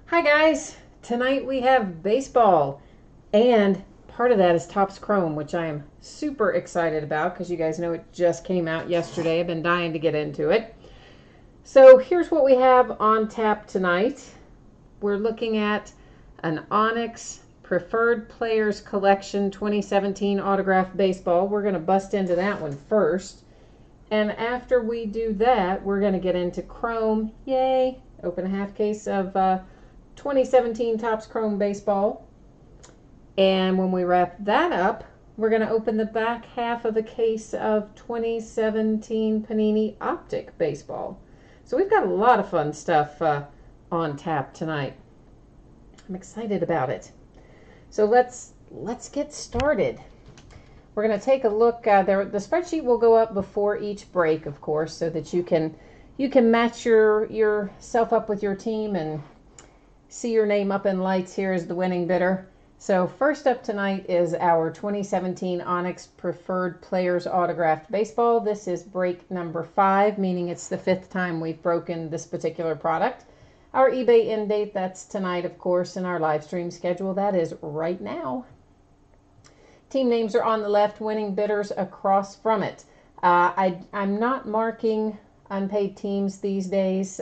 Hi guys! Tonight we have baseball, and part of that is Topps Chrome, which I am super excited about because you guys know it just came out yesterday. I've been dying to get into it. So here's what we have on tap tonight. We're looking at an Onyx Preferred Players Collection 2017 autographed baseball. We're going to bust into that one first. And after we do that, we're going to get into Chrome. Yay! Open a half case of 2017 Topps Chrome baseball. And when we wrap that up, we're going to open the back half of a case of 2017 Panini Optic baseball. So we've got a lot of fun stuff on tap tonight. I'm excited about it. So let's get started. We're going to take a look. The spreadsheet will go up before each break, of course, so that you can match yourself up with your team and see your name up in lights here as the winning bidder. So first up tonight is our 2017 Onyx Preferred Players Autographed Baseball. This is break number 5, meaning it's the 5th time we've broken this particular product. Our eBay end date, that's tonight, of course, and our live stream schedule, that is right now. Team names are on the left, winning bidders across from it. I'm not marking unpaid teams these days,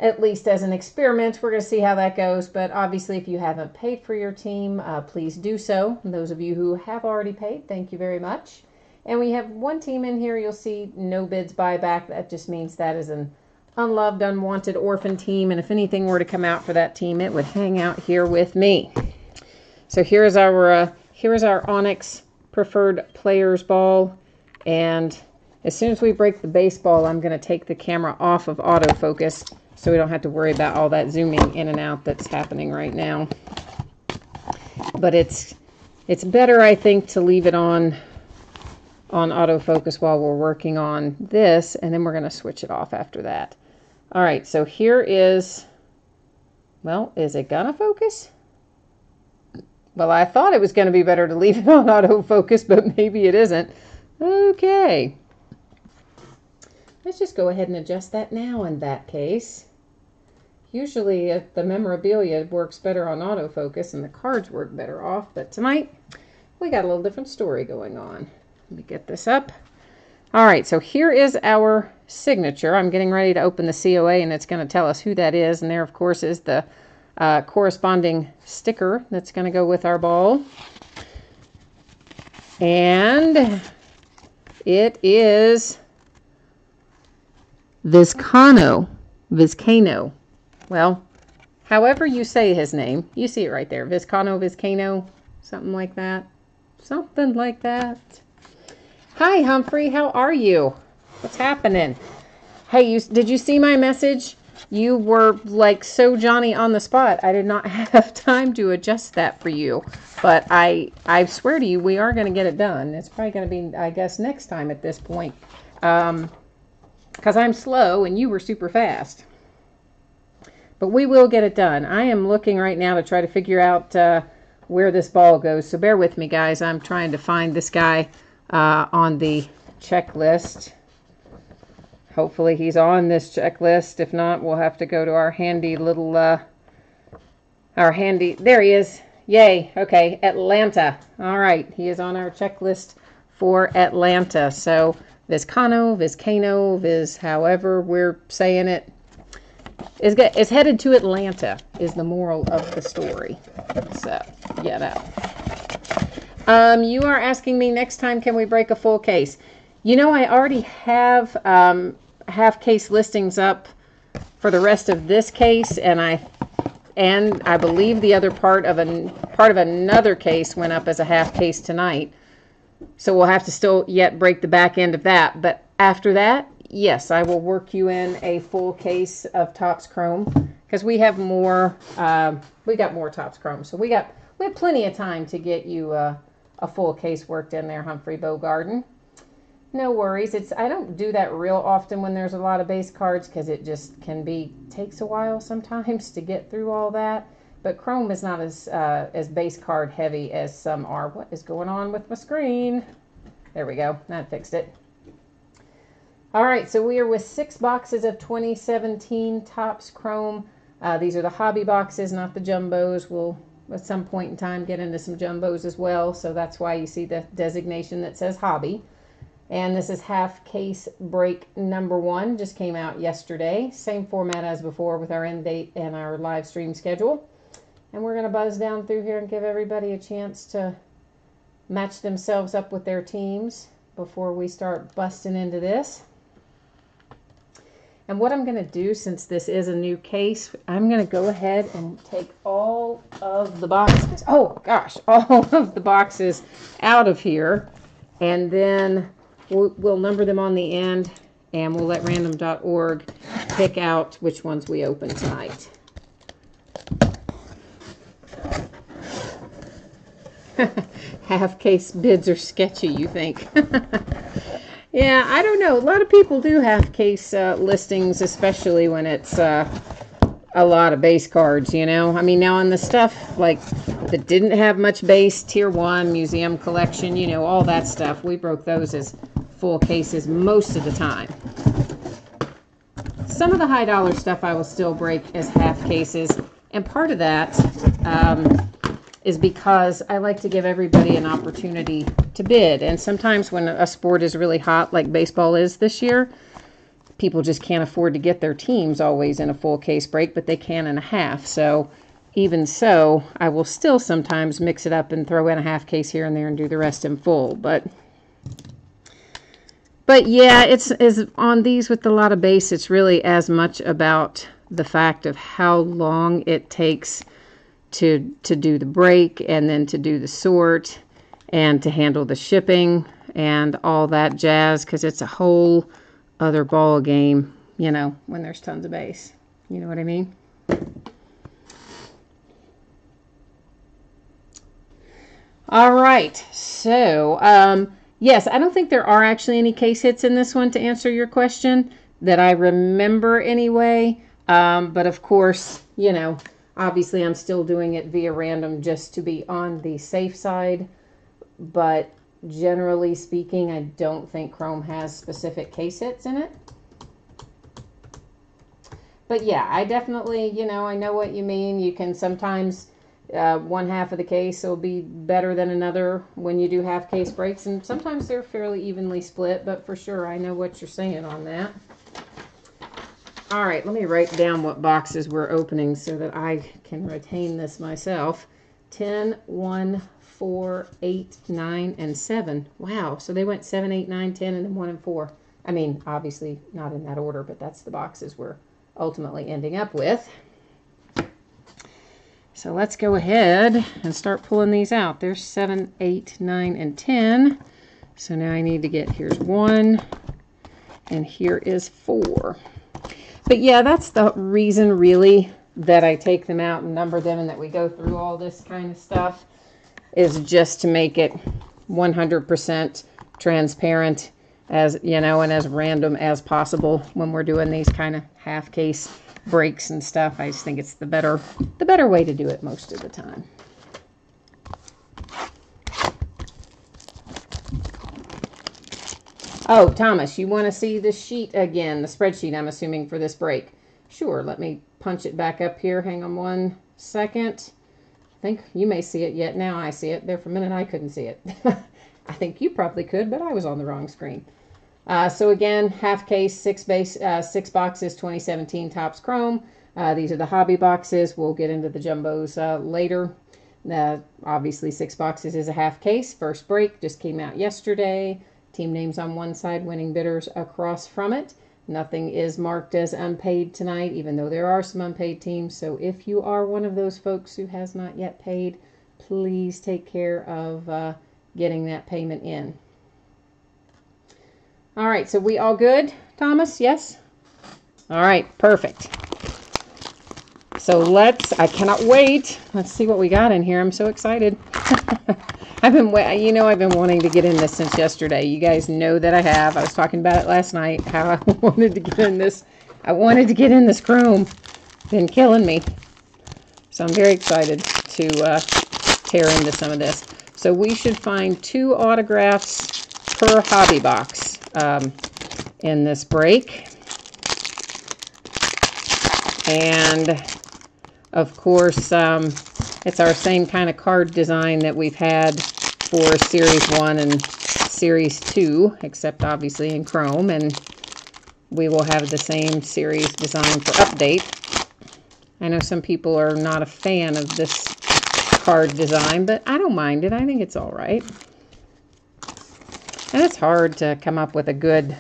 at least as an experiment. We're going to see how that goes, but obviously if you haven't paid for your team, please do so. And those of you who have already paid, thank you very much. And we have one team in here, you'll see no bids buyback. That just means that is an unloved, unwanted orphan team, and if anything were to come out for that team, it would hang out here with me. So here's our Onyx Preferred Players ball, and as soon as we break the baseball, I'm going to take the camera off of autofocus so we don't have to worry about all that zooming in and out that's happening right now. But it's better, I think, to leave it on autofocus while we're working on this, and then we're going to switch it off after that. All right, so here is, well, is it gonna focus? Well, I thought it was going to be better to leave it on autofocus, but maybe it isn't. Okay. Let's just go ahead and adjust that now in that case. Usually the memorabilia works better on autofocus and the cards work better off, but tonight we got a little different story going on. Let me get this up. All right, so here is our signature. I'm getting ready to open the COA, and it's going to tell us who that is, and there, of course, is the corresponding sticker that's going to go with our ball. And it is Vizcaino. Well, however you say his name, you see it right there. Vizcaino, something like that. Something like that. Hi, Humphrey. How are you? What's happening? Hey, did you see my message? You were like so Johnny on the spot. I did not have time to adjust that for you. But I swear to you, we are going to get it done. It's probably going to be, I guess, next time at this point. Because I'm slow and you were super fast. But we will get it done. I am looking right now to try to figure out where this ball goes. So bear with me, guys. I'm trying to find this guy on the checklist. Hopefully he's on this checklist. If not, we'll have to go to our handy little, there he is. Yay. Okay. Atlanta. All right. He is on our checklist for Atlanta. So Vizcaino, however we're saying it, is headed to Atlanta, is the moral of the story. So, yeah, that. You are asking me next time, can we break a full case? You know, I already have half case listings up for the rest of this case, and I believe the other part of another case went up as a half case tonight. So we'll have to still yet break the back end of that. But after that, yes, I will work you in a full case of Topps Chrome, because we have more. We got more Topps Chrome, so we have plenty of time to get you a full case worked in there, Humphrey Bogarden. No worries. I don't do that real often when there's a lot of base cards, because it just takes a while sometimes to get through all that. But Chrome is not as base card heavy as some are. What is going on with my screen? There we go. That fixed it. All right, so we are with 6 boxes of 2017 Topps Chrome These are the hobby boxes, not the jumbos. We'll at some point in time get into some jumbos as well, so that's why you see the designation that says hobby. And this is half case break number 1, just came out yesterday. Same format as before with our end date and our live stream schedule. And we're going to buzz down through here and give everybody a chance to match themselves up with their teams before we start busting into this. And what I'm going to do, since this is a new case, I'm going to go ahead and take all of the boxes, all of the boxes out of here, and then we'll number them on the end, and we'll let random.org pick out which ones we open tonight. Half case bids are sketchy, you think? Yeah, I don't know. A lot of people do half case listings, especially when it's a lot of base cards, you know. I mean, now on the stuff like that didn't have much base, tier 1, museum collection, you know, all that stuff, we broke those as full cases most of the time. Some of the high dollar stuff I will still break as half cases, and part of that is because I like to give everybody an opportunity to bid. And sometimes when a sport is really hot, like baseball is this year, people just can't afford to get their teams always in a full case break, but they can in a half. So even so, I will still sometimes mix it up and throw in a half case here and there and do the rest in full. But yeah, it's on these with a lot of base, it's really as much about the fact of how long it takes to do the break, and then to do the sort, and to handle the shipping and all that jazz, because it's a whole other ball game, you know, when there's tons of base. You know what I mean? All right, so yes, I don't think there are actually any case hits in this one, to answer your question, that I remember anyway. But of course, you know, obviously I'm still doing it via random just to be on the safe side. But generally speaking, I don't think Chrome has specific case hits in it. But yeah, I definitely, you know, I know what you mean. You can sometimes, one half of the case will be better than another when you do half case breaks. And sometimes they're fairly evenly split, but for sure, I know what you're saying on that. All right, let me write down what boxes we're opening so that I can retain this myself. 10, 1, 4, 8, 9, and 7. Wow, so they went 7, 8, 9, 10, and then 1 and 4. I mean, obviously not in that order, but that's the boxes we're ultimately ending up with. So let's go ahead and start pulling these out. There's 7, 8, 9, and 10. So now I need to get, here's 1, and here is 4. But yeah, that's the reason really that I take them out and number them and that we go through all this kind of stuff, is just to make it 100% transparent, as you know, and as random as possible when we're doing these kind of half case breaks and stuff. I just think it's the better way to do it most of the time. Oh, Thomas, you want to see the sheet again, the spreadsheet, I'm assuming, for this break? Sure, let me punch it back up here. Hang on 1 second. I think you may see it yet. Now I see it. There for a minute I couldn't see it. I think you probably could, but I was on the wrong screen. So again, half case, 6 boxes, 2017 Topps Chrome. These are the hobby boxes. We'll get into the jumbos later. Obviously 6 boxes is a half case. First break just came out yesterday. Team names on one side, winning bidders across from it. Nothing is marked as unpaid tonight, even though there are some unpaid teams. So if you are one of those folks who has not yet paid, please take care of getting that payment in. All right, so we all good, Thomas? Yes? All right, perfect. So I cannot wait. Let's see what we got in here. I'm so excited. I've been wanting to get in this since yesterday. You guys know that I have. I was talking about it last night, how I wanted to get in this. I wanted to get in this Chrome. Been killing me. So I'm very excited to tear into some of this. So we should find 2 autographs per hobby box in this break. And Of course, it's our same kind of card design that we've had for Series 1 and Series 2, except obviously in Chrome, and we will have the same series design for update. I know some people are not a fan of this card design, but I don't mind it. I think it's all right. And it's hard to come up with a good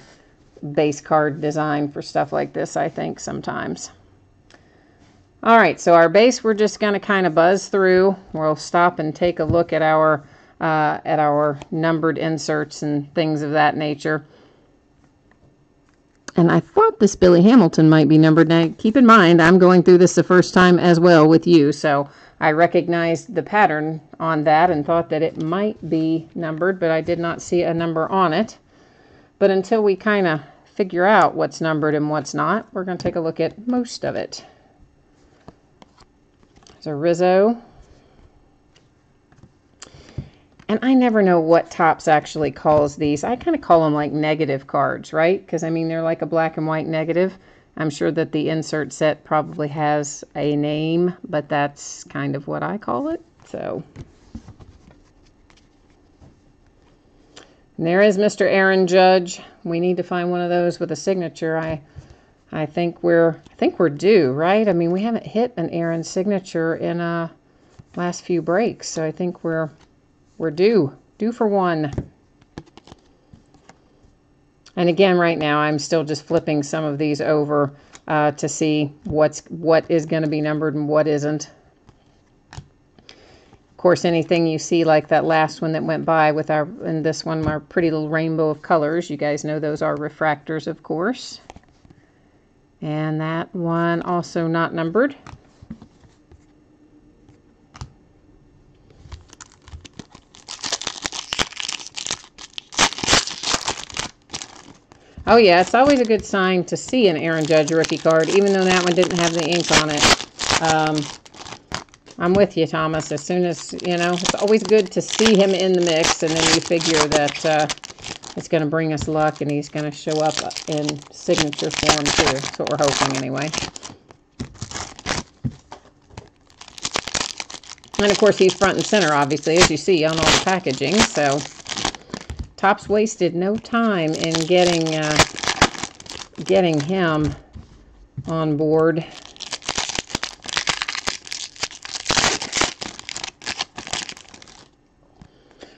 base card design for stuff like this, I think, sometimes. All right, so our base, we're just going to kind of buzz through. We'll stop and take a look at our numbered inserts and things of that nature. And I thought this Billy Hamilton might be numbered. Now, keep in mind, I'm going through this the first time as well with you, so I recognized the pattern on that and thought that it might be numbered, but I did not see a number on it. But until we kind of figure out what's numbered and what's not, we're going to take a look at most of it. There's a Rizzo. And I never know what Topps actually calls these. I kind of call them like negative cards, right? Because, I mean, they're like a black and white negative. I'm sure that the insert set probably has a name, but that's kind of what I call it. So, and there is Mr. Aaron Judge. We need to find one of those with a signature. I think we're due, right? I mean, we haven't hit an Aaron signature in last few breaks, so I think we're due for one. And again, right now, I'm still just flipping some of these over to see what is going to be numbered and what isn't. Of course, anything you see like that last one that went by with and this one, our pretty little rainbow of colors, you guys know those are refractors, of course. And that one also not numbered. Oh yeah, it's always a good sign to see an Aaron Judge rookie card, even though that one didn't have the ink on it. I'm with you, Thomas. As soon as, it's always good to see him in the mix, and then you figure that it's going to bring us luck, and he's going to show up in signature form, too. That's what we're hoping, anyway. And, of course, he's front and center, obviously, as you see on all the packaging, so Topps wasted no time in getting him on board.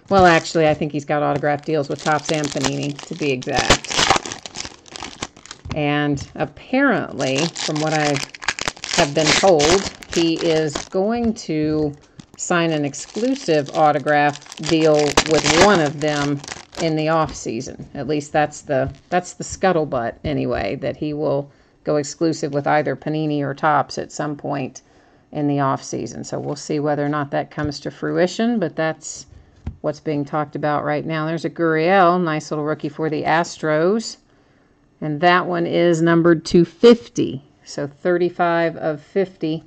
Well, actually, I think he's got autograph deals with Topps and Panini, to be exact. And apparently, from what I have been told, he is going to sign an exclusive autograph deal with one of them in the off season. At least that's the scuttlebutt anyway, that he will go exclusive with either Panini or Topps at some point in the off season. So we'll see whether or not that comes to fruition, but that's what's being talked about right now. There's a Gurriel, nice little rookie for the Astros, and that one is numbered 250. So 35 of 50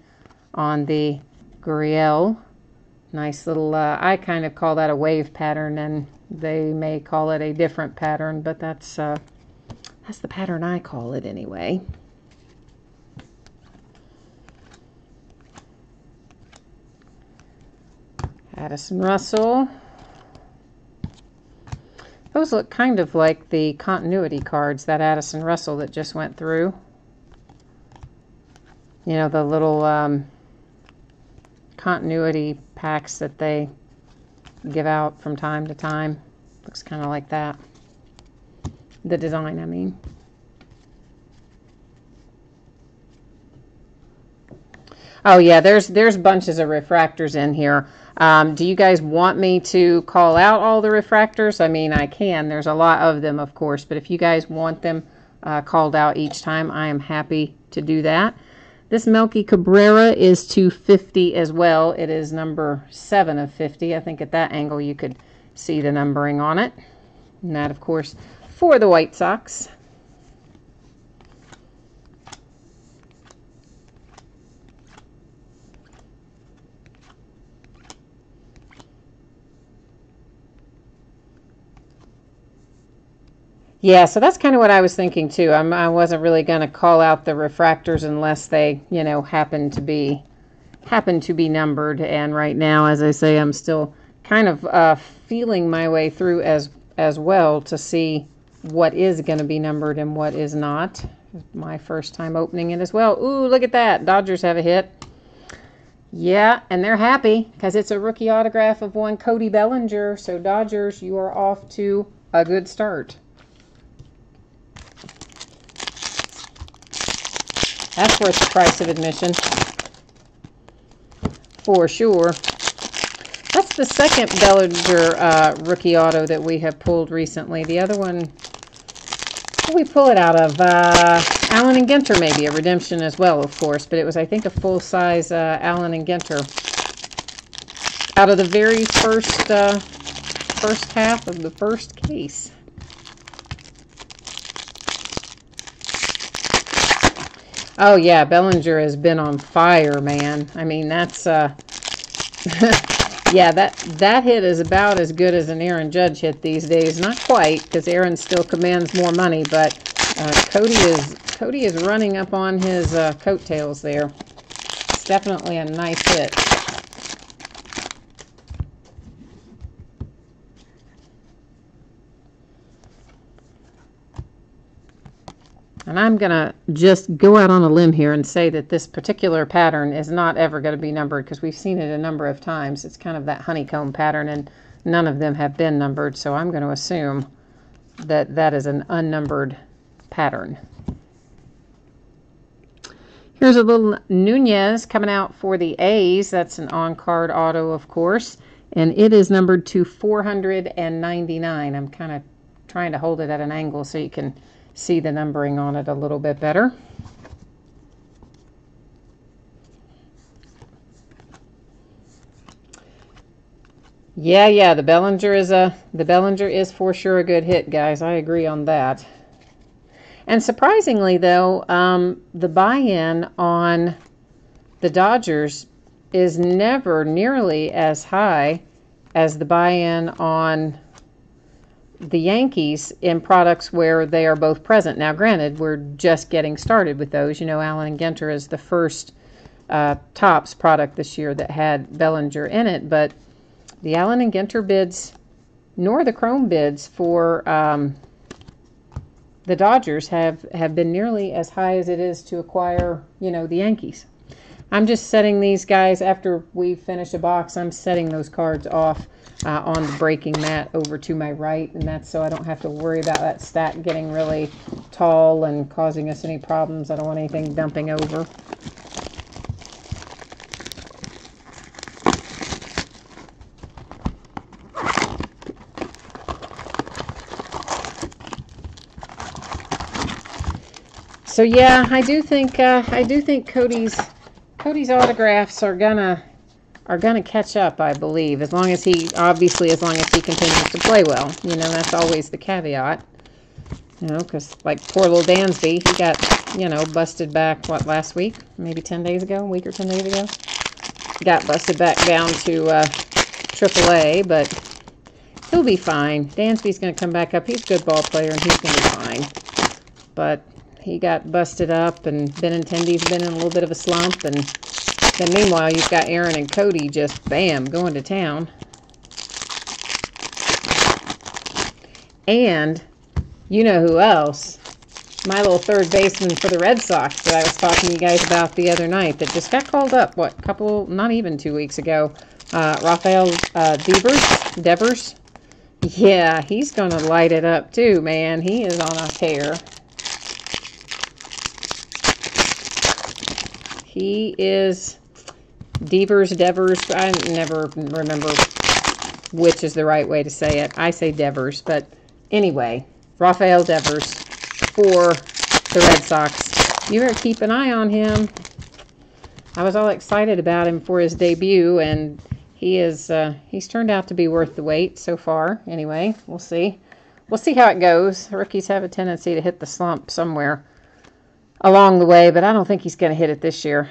on the Gurriel. Nice little, I kind of call that a wave pattern, and they may call it a different pattern, but that's the pattern I call it anyway. Addison Russell. Those look kind of like the continuity cards, that Addison Russell that just went through. You know, the little continuity packs that they give out from time to time. Looks kind of like that. The design, I mean. Oh yeah, there's bunches of refractors in here. Do you guys want me to call out all the refractors? I mean, I can. There's a lot of them, of course, but if you guys want them called out each time, I am happy to do that. This Melky Cabrera is 250 as well. It is number 7 of 50. I think at that angle you could see the numbering on it. And that, of course, for the White Sox. Yeah, so that's kind of what I was thinking too. I wasn't really going to call out the refractors unless they, happen to be happen to be numbered. And right now, as I say, I'm still kind of feeling my way through as well to see what is going to be numbered and what is not. My first time opening it as well. Ooh, look at that. Dodgers have a hit. Yeah, and they're happy because it's a rookie autograph of one Cody Bellinger. So Dodgers, you are off to a good start. That's worth the price of admission. For sure. That's the second Bellinger rookie auto that we have pulled recently. The other one, what did we pull it out of? Allen and Ginter, maybe a redemption as well, of course, but it was, I think, a full-size Allen and Ginter out of the very first half of the first case. Oh yeah, Bellinger has been on fire, man. I mean, that's yeah, that hit is about as good as an Aaron Judge hit these days. Not quite, because Aaron still commands more money, but Cody is running up on his coattails there. It's definitely a nice hit. And I'm going to just go out on a limb here and say that this particular pattern is not ever going to be numbered because we've seen it a number of times. It's kind of that honeycomb pattern, and none of them have been numbered, so I'm going to assume that that is an unnumbered pattern. Here's a little Nunez coming out for the A's. That's an on-card auto, of course, and it is numbered to 499. I'm kind of trying to hold it at an angle so you can see the numbering on it a little bit better. Yeah, the Bellinger is for sure a good hit, guys. I agree on that. And surprisingly, though, the buy-in on the Dodgers is never nearly as high as the buy-in on the Yankees in products where they are both present. Now, granted, we're just getting started with those. You know, Allen and Ginter is the first Topps product this year that had Bellinger in it, but the Allen and Ginter bids nor the Chrome bids for the Dodgers have been nearly as high as it is to acquire, you know, the Yankees. I'm just setting these guys, after we finish a box, I'm setting those cards off on the breaking mat over to my right, and that's so I don't have to worry about that stack getting really tall and causing us any problems. I don't want anything dumping over. So yeah, I do think Cody's autographs are gonna catch up, I believe, as long as he continues to play well. You know, that's always the caveat. You know, because like poor little Dansby, he got, you know, busted back, what, last week? Maybe 10 days ago? A week or 10 days ago? Got busted back down to AAA, but he'll be fine. Dansby's going to come back up. He's a good ball player, and he's going to be fine. But he got busted up, and Benintendi's been in a little bit of a slump, and then meanwhile, you've got Aaron and Cody just, bam, going to town. And you know who else? My little third baseman for the Red Sox that I was talking to you guys about the other night that just got called up, not even 2 weeks ago. Rafael Devers. Yeah, he's going to light it up too, man. He is on a tear. He is Devers. I never remember which is the right way to say it. I say Devers, but anyway, Rafael Devers for the Red Sox. You better keep an eye on him. I was all excited about him for his debut, and he's turned out to be worth the wait so far. Anyway, we'll see. We'll see how it goes. Rookies have a tendency to hit the slump somewhere along the way, but I don't think he's going to hit it this year.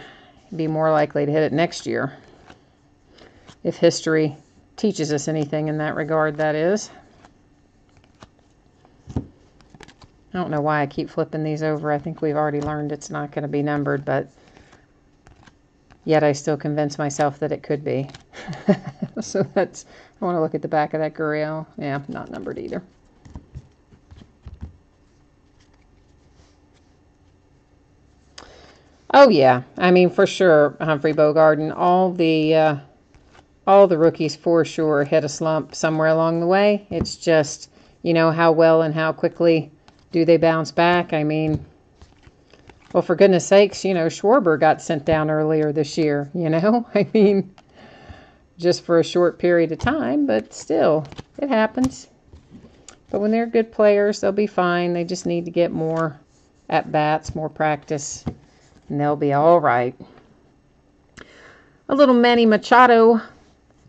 He'd be more likely to hit it next year, if history teaches us anything in that regard, that is. I don't know why I keep flipping these over. I think we've already learned it's not going to be numbered, but Yet I still convince myself that it could be. So that's, I want to look at the back of that Gurriel. Yeah, not numbered either. Oh yeah, I mean for sure, Humphrey Bogart and all the rookies for sure hit a slump somewhere along the way. It's just, how well and how quickly do they bounce back? I mean, well, for goodness sakes, Schwarber got sent down earlier this year, I mean, just for a short period of time, but still, it happens. But when they're good players, they'll be fine. They just need to get more at-bats, more practice, and they'll be all right. A little Manny Machado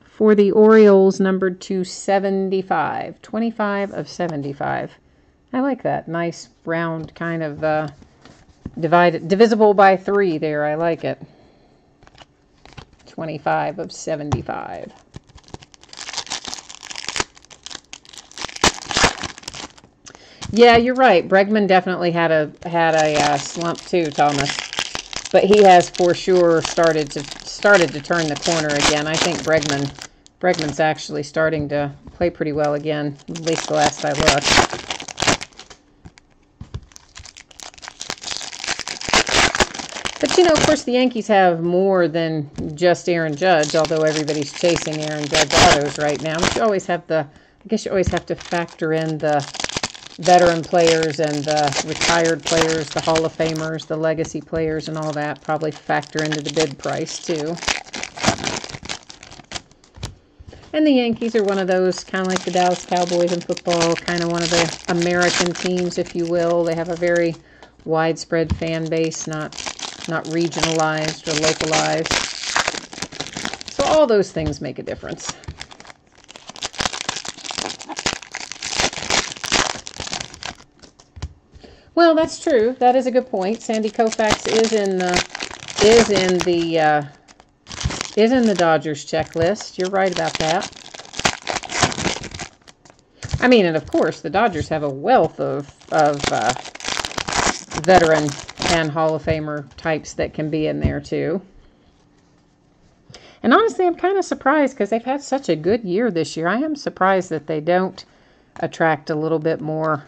for the Orioles, numbered to 75. 25 of 75. I like that. Nice, round, kind of divisible by 3 there. I like it. 25 of 75. Yeah, you're right. Bregman definitely had a slump too, Thomas. But he has for sure started to turn the corner again. I think Bregman's actually starting to play pretty well again, at least the last I looked. But, of course, the Yankees have more than just Aaron Judge, although everybody's chasing Aaron Judge autos right now. But you always have to factor in the veteran players and the retired players, the Hall of Famers, the legacy players, and all that. Probably factor into the bid price, too. And the Yankees are one of those, kind of like the Dallas Cowboys in football, kind of one of the American teams, if you will. They have a very widespread fan base, not regionalized or localized. So all those things make a difference. Well, that's true. That is a good point. Sandy Koufax is in the Dodgers checklist. You're right about that. I mean, and of course, the Dodgers have a wealth of veteran and Hall of Famer types that can be in there too. And honestly, I'm kind of surprised because they've had such a good year this year. I am surprised that they don't attract a little bit more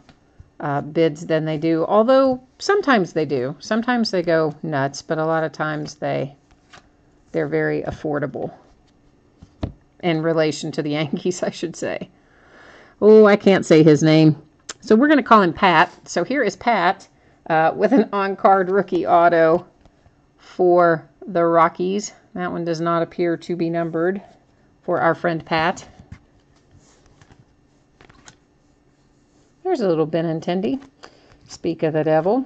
bids than they do. Although sometimes they do. Sometimes they go nuts, but a lot of times they're very affordable in relation to the Yankees, I should say. Oh, I can't say his name. So we're going to call him Pat. So here is Pat with an on-card rookie auto for the Rockies. That one does not appear to be numbered for our friend Pat. There's a little Benintendi. Speak of the devil.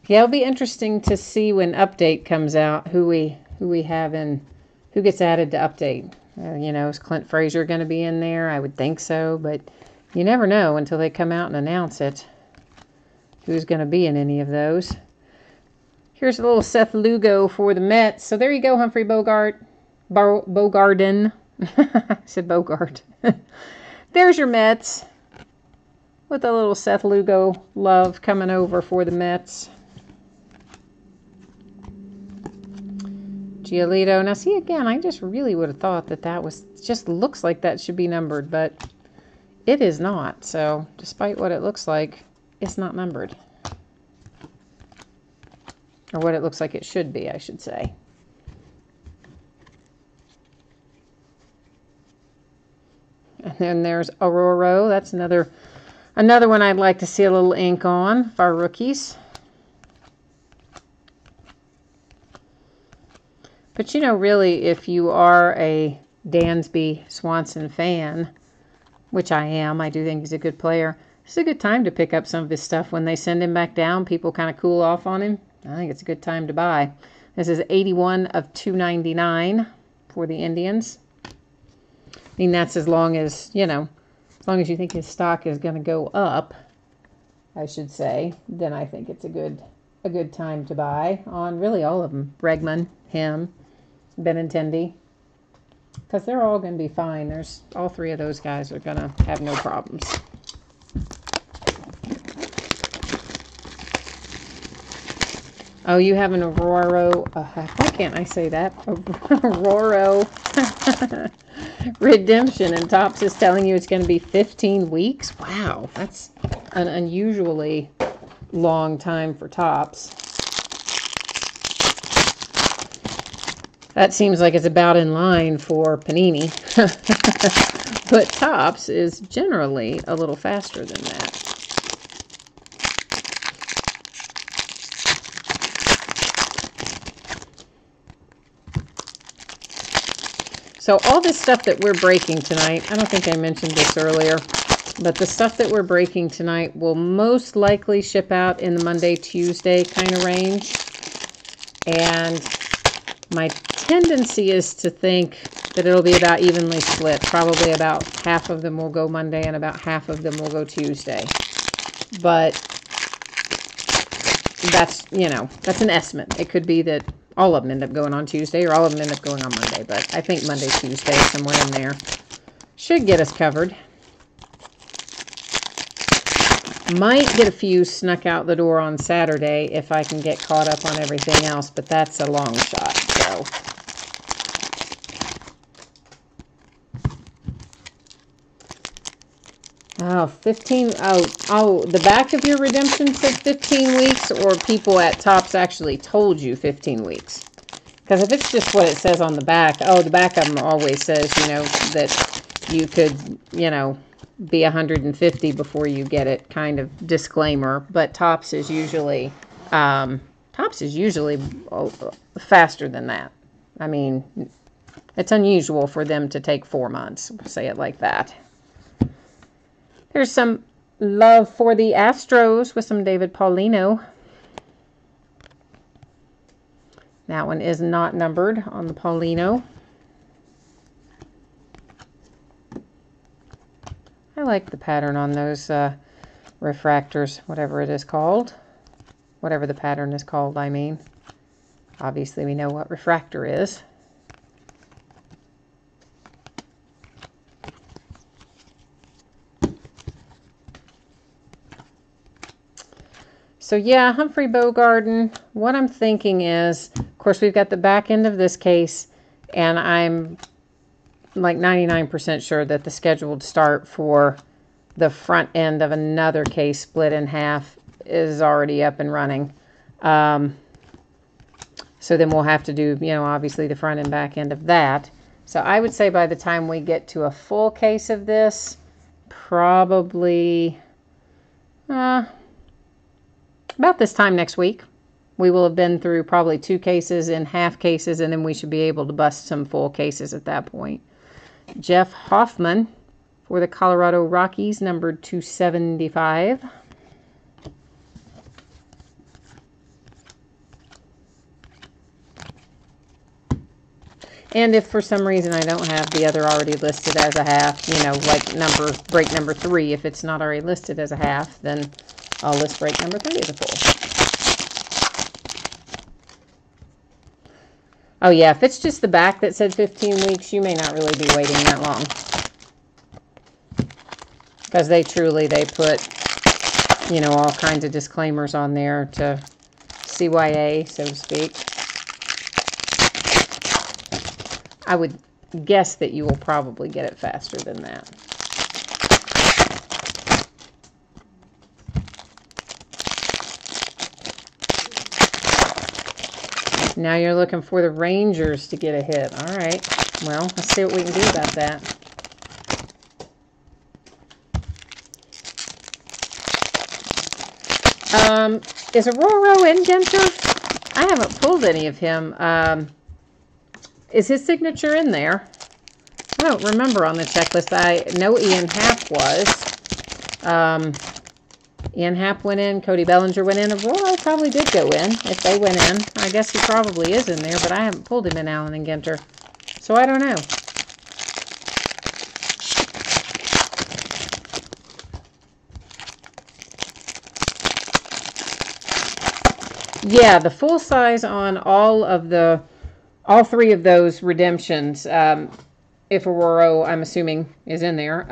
Yeah, it'll be interesting to see when update comes out who we have in, who gets added to update. Is Clint Frazier going to be in there? I would think so, but you never know until they come out and announce it. Who's going to be in any of those? Here's a little Seth Lugo for the Mets. So there you go, Humphrey Bogart. Bogarden. I said Bogart. There's your Mets. With a little Seth Lugo love coming over for the Mets. Giolito. Now, see, again, I just really would have thought that was, just looks like that should be numbered, but it is not. So, despite what it looks like, it's not numbered. Or what it looks like it should be, I should say. And then there's Aurora. That's another one I'd like to see a little ink on for our rookies. But really, if you are a Dansby Swanson fan, which I am, I do think he's a good player, it's a good time to pick up some of his stuff. When they send him back down, people kind of cool off on him. I think it's a good time to buy. This is 81 of 299 for the Indians. I mean, that's as long as, as long as you think his stock is going to go up, I should say, then I think it's a good time to buy on really all of them. Bregman, him, Benintendi, because they're all going to be fine. All three of those guys are going to have no problems. Oh, you have an Aurora, why can't I say that? Aurora redemption, and Topps is telling you it's going to be 15 weeks? Wow, that's an unusually long time for Topps. That seems like it's about in line for Panini. But Topps is generally a little faster than that. So all this stuff that we're breaking tonight, I don't think I mentioned this earlier, but the stuff that we're breaking tonight will most likely ship out in the Monday, Tuesday kind of range. And my tendency is to think that it'll be about evenly split. Probably about half of them will go Monday and about half of them will go Tuesday. But that's, you know, that's an estimate. It could be that all of them end up going on Tuesday or all of them end up going on Monday. But I think Monday, Tuesday, somewhere in there should get us covered. Might get a few snuck out the door on Saturday if I can get caught up on everything else, but that's a long shot. So oh, 15. Oh, the back of your redemption said 15 weeks, or people at Topps actually told you 15 weeks? Because if it's just what it says on the back, oh, the back of them always says, you know, that you could, you know, be 150 before you get it, kind of disclaimer. But Topps is usually faster than that. I mean, it's unusual for them to take 4 months, say it like that. There's some love for the Astros with some David Paulino. That one is not numbered on the Paulino. I like the pattern on those refractors, whatever it is called. Whatever the pattern is called, I mean. Obviously, we know what refractor is. So yeah, Humphrey Bogarden, what I'm thinking is, of course, we've got the back end of this case, and I'm like 99% sure that the scheduled start for the front end of another case split in half is already up and running. So then we'll have to do, you know, obviously the front and back end of that. So I would say by the time we get to a full case of this, probably about this time next week, we will have been through probably 2 cases and half cases, and then we should be able to bust some full cases at that point. Jeff Hoffman for the Colorado Rockies, numbered 275. And if for some reason I don't have the other already listed as a half, you know, like break number 3, if it's not already listed as a half, then I'll list break number 3 as a full. Oh yeah, if it's just the back that said 15 weeks, you may not really be waiting that long. Because they put, you know, all kinds of disclaimers on there to CYA, so to speak. I would guess that you will probably get it faster than that. Now you're looking for the Rangers to get a hit. All right. Well, let's see what we can do about that. Is Aurora in Ginter? I haven't pulled any of him. Is his signature in there? I don't remember on the checklist. I know Ian Happ was. Ian Happ went in. Cody Bellinger went in. Aurora probably did go in if they went in. I guess he probably is in there, but I haven't pulled him in Allen and Ginter. So I don't know. Yeah, the full size on all 3 of those redemptions, if Aurora, I'm assuming, is in there.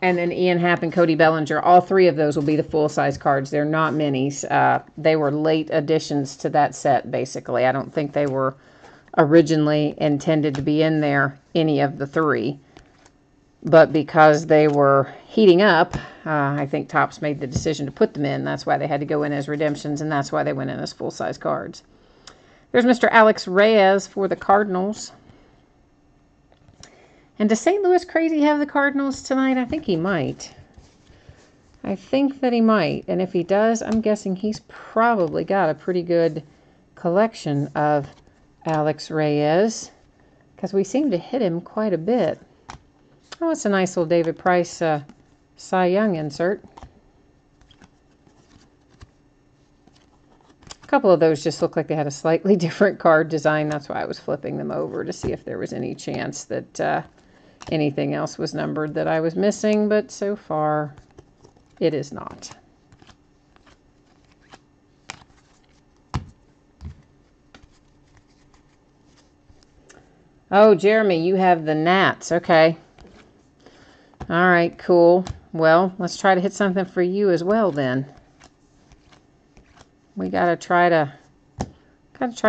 And then Ian Happ and Cody Bellinger. All three of those will be the full-size cards. They're not minis. They were late additions to that set, basically. I don't think they were originally intended to be in there, any of the three. But because they were heating up, I think Topps made the decision to put them in. That's why they had to go in as redemptions, and that's why they went in as full-size cards. There's Mr. Alex Reyes for the Cardinals. And does St. Louis Crazy have the Cardinals tonight? I think he might. I think that he might. And if he does, I'm guessing he's probably got a pretty good collection of Alex Reyes, because we seem to hit him quite a bit. Oh, it's a nice little David Price Cy Young insert. A couple of those just look like they had a slightly different card design. That's why I was flipping them over to see if there was any chance that anything else was numbered that I was missing, but so far it is not. Oh, Jeremy, you have the Nats. Okay. All right, cool. Well, let's try to hit something for you as well then. We gotta try to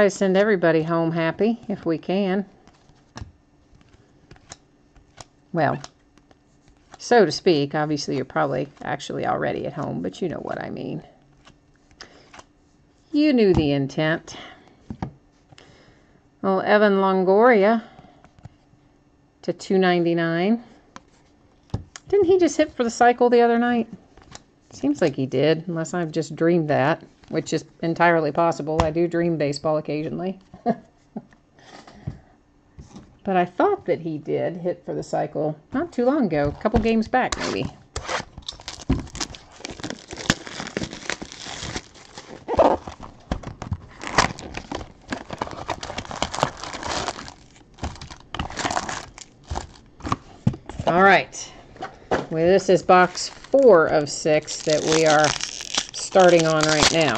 send everybody home happy if we can. Well, so to speak. Obviously, you're probably actually already at home, but you know what I mean. You knew the intent. Well, Evan Longoria to $2.99. Didn't he just hit for the cycle the other night? Seems like he did, unless I've just dreamed that, which is entirely possible. I do dream baseball occasionally. But I thought that he did hit for the cycle not too long ago, a couple games back maybe. All right. Well, this is box 4 of 6 that we are starting on right now.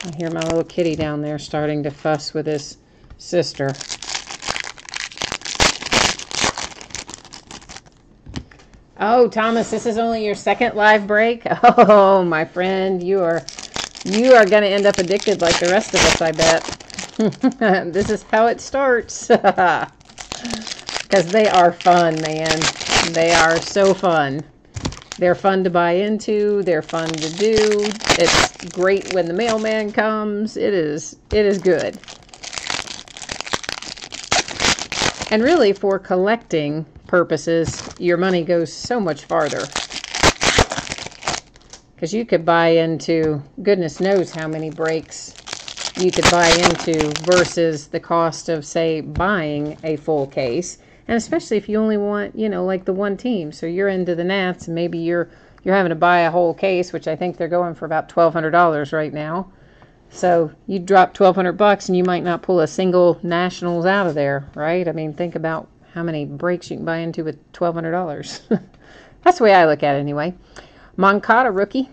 I hear my little kitty down there starting to fuss with his sister. Oh, Thomas, this is only your second live break? Oh, my friend, you are going to end up addicted like the rest of us, I bet. This is how it starts. Because they are fun, man. They are so fun. They're fun to buy into. They're fun to do. It's great when the mailman comes. It is good. And really, for collecting purposes, your money goes so much farther. Because you could buy into goodness knows how many breaks you could buy into versus the cost of, say, buying a full case. And especially if you only want, you know, like the one team. So you're into the Nats and maybe you're having to buy a whole case, which I think they're going for about $1,200 right now. So you drop $1,200 and you might not pull a single Nationals out of there, right? I mean, think about how many breaks you can buy into with $1,200. That's the way I look at it anyway. Moncada rookie.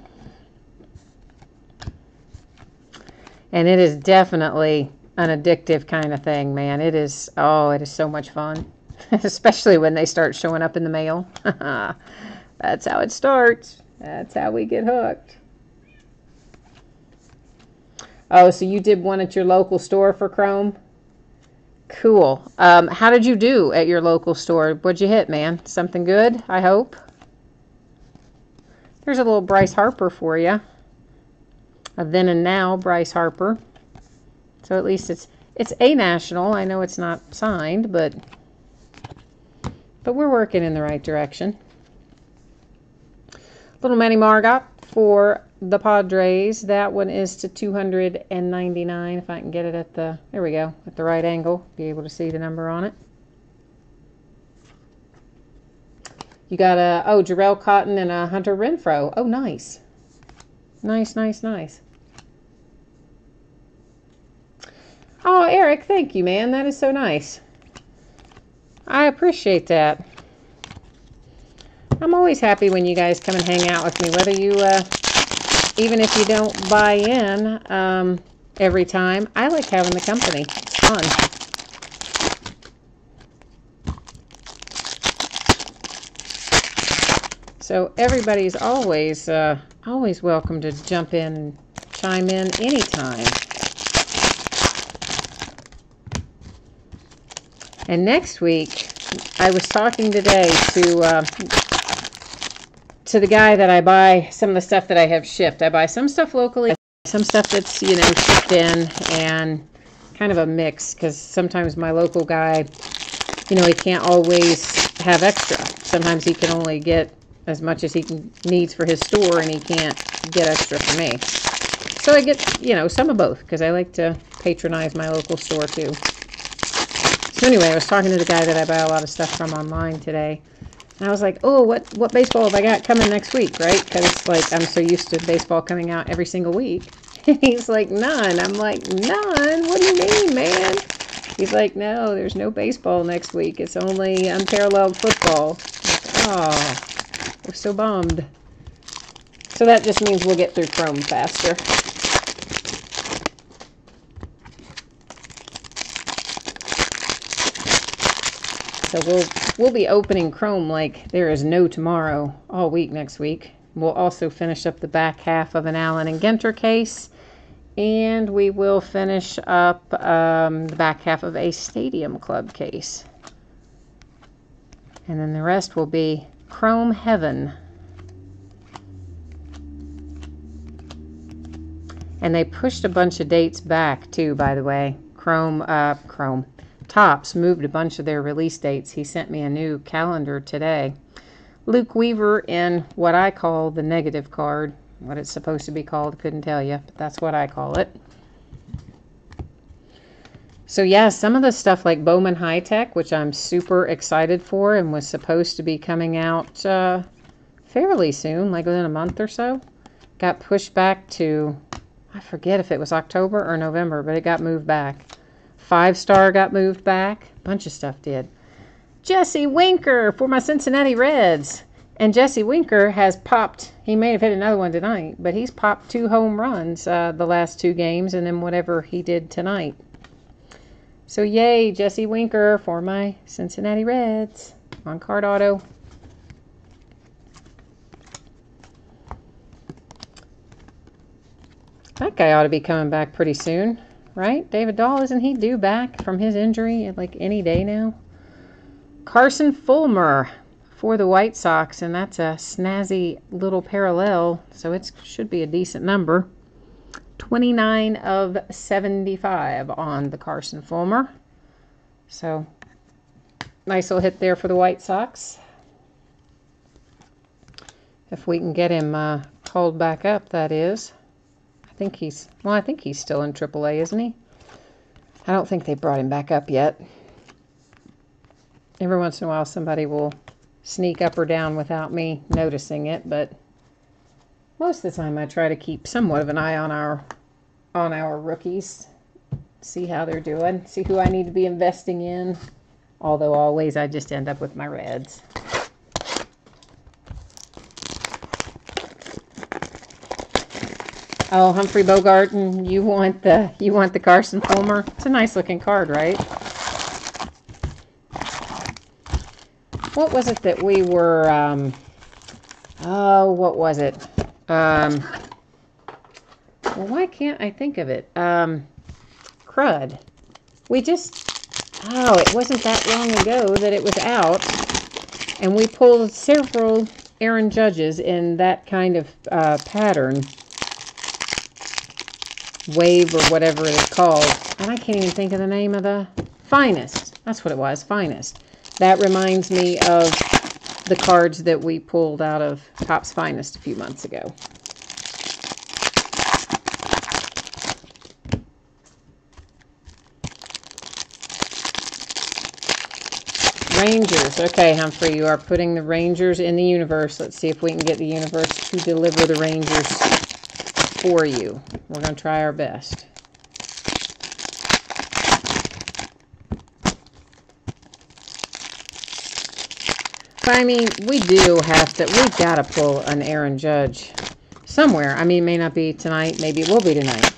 And it is definitely an addictive kind of thing, man. It is, oh, it is so much fun. Especially when they start showing up in the mail. That's how it starts. That's how we get hooked. Oh, so you did one at your local store for Chrome? Cool. How did you do at your local store? What'd you hit, man? Something good, I hope? There's a little Bryce Harper for you. A then and now Bryce Harper. So at least it's a national. I know it's not signed, but we're working in the right direction. Little Manny Margot for the Padres. That one is to $299. If I can get it at the, there we go, at the right angle, be able to see the number on it. You got a, oh, Jarrell Cotton and a Hunter Renfroe. Oh, nice. Nice, nice, nice. Oh, Eric, thank you, man. That is so nice. I appreciate that. I'm always happy when you guys come and hang out with me, whether you, even if you don't buy in every time. I like having the company. It's fun. So everybody's always always welcome to jump in and chime in anytime. And next week, I was talking today to the guy that I buy some of the stuff that I have shipped. I buy some stuff locally, some stuff that's, you know, shipped in, and kind of a mix, because sometimes my local guy, you know, he can't always have extra. Sometimes he can only get as much as he needs for his store, and he can't get extra for me. So I get, you know, some of both, because I like to patronize my local store too. So anyway, I was talking to the guy that I buy a lot of stuff from online today. And I was like, oh, what baseball have I got coming next week, right? Because, like, I'm so used to baseball coming out every single week. He's like, none. I'm like, none? What do you mean, man? He's like, no, there's no baseball next week. It's only unparalleled football. Oh, we're so bummed. So that just means we'll get through Chrome faster. So we'll be opening Chrome like there is no tomorrow all week next week. We'll also finish up the back half of an Allen and Ginter case, and we will finish up the back half of a Stadium Club case. And then the rest will be Chrome Heaven. And they pushed a bunch of dates back too, by the way. Topps moved a bunch of their release dates. He sent me a new calendar today. Luke Weaver in what I call the negative card. What it's supposed to be called, couldn't tell you, but that's what I call it. So yeah, some of the stuff like Bowman High Tech, which I'm super excited for and was supposed to be coming out fairly soon, like within a month or so, got pushed back to, I forget if it was October or November, but it got moved back. 5-star got moved back. A bunch of stuff did. Jesse Winker for my Cincinnati Reds. And Jesse Winker has popped, he may have hit another one tonight, but he's popped 2 home runs the last 2 games, and then whatever he did tonight. So yay, Jesse Winker for my Cincinnati Reds on card auto. That guy ought to be coming back pretty soon, right? David Dahl, isn't he due back from his injury like any day now? Carson Fulmer for the White Sox, and that's a snazzy little parallel, so it should be a decent number. 29 of 75 on the Carson Fulmer. So, nice little hit there for the White Sox. If we can get him called back up, that is. I think he's still in AAA, isn't he? I don't think they brought him back up yet. Every once in a while somebody will sneak up or down without me noticing it, but most of the time I try to keep somewhat of an eye on our rookies, see how they're doing, see who I need to be investing in, although always I just end up with my Reds. Oh, Humphrey Bogart, and you want the Carson Fulmer? It's a nice looking card, right? What was it that we were, what was it? Well, why can't I think of it? Crud. It wasn't that long ago that it was out, and we pulled several Aaron Judges in that kind of pattern. Wave or whatever it is called. And I can't even think of the name of the Finest. That's what it was, Finest. That reminds me of the cards that we pulled out of Topps Finest a few months ago. Rangers. Okay, Humphrey, you are putting the Rangers in the universe. Let's see if we can get the universe to deliver the Rangers for you. We're going to try our best. But I mean, we've got to pull an Aaron Judge somewhere. I mean, it may not be tonight, maybe it will be tonight.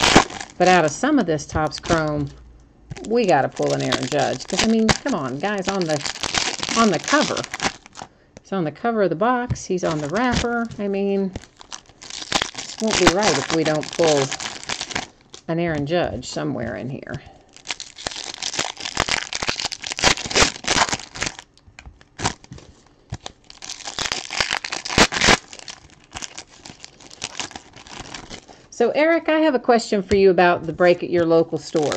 But out of some of this Topps Chrome, we got to pull an Aaron Judge. Because, I mean, come on, guys, on the cover. He's on the cover of the box. He's on the wrapper. I mean, this won't be right if we don't pull an Aaron Judge somewhere in here. So, Eric, I have a question for you about the break at your local store.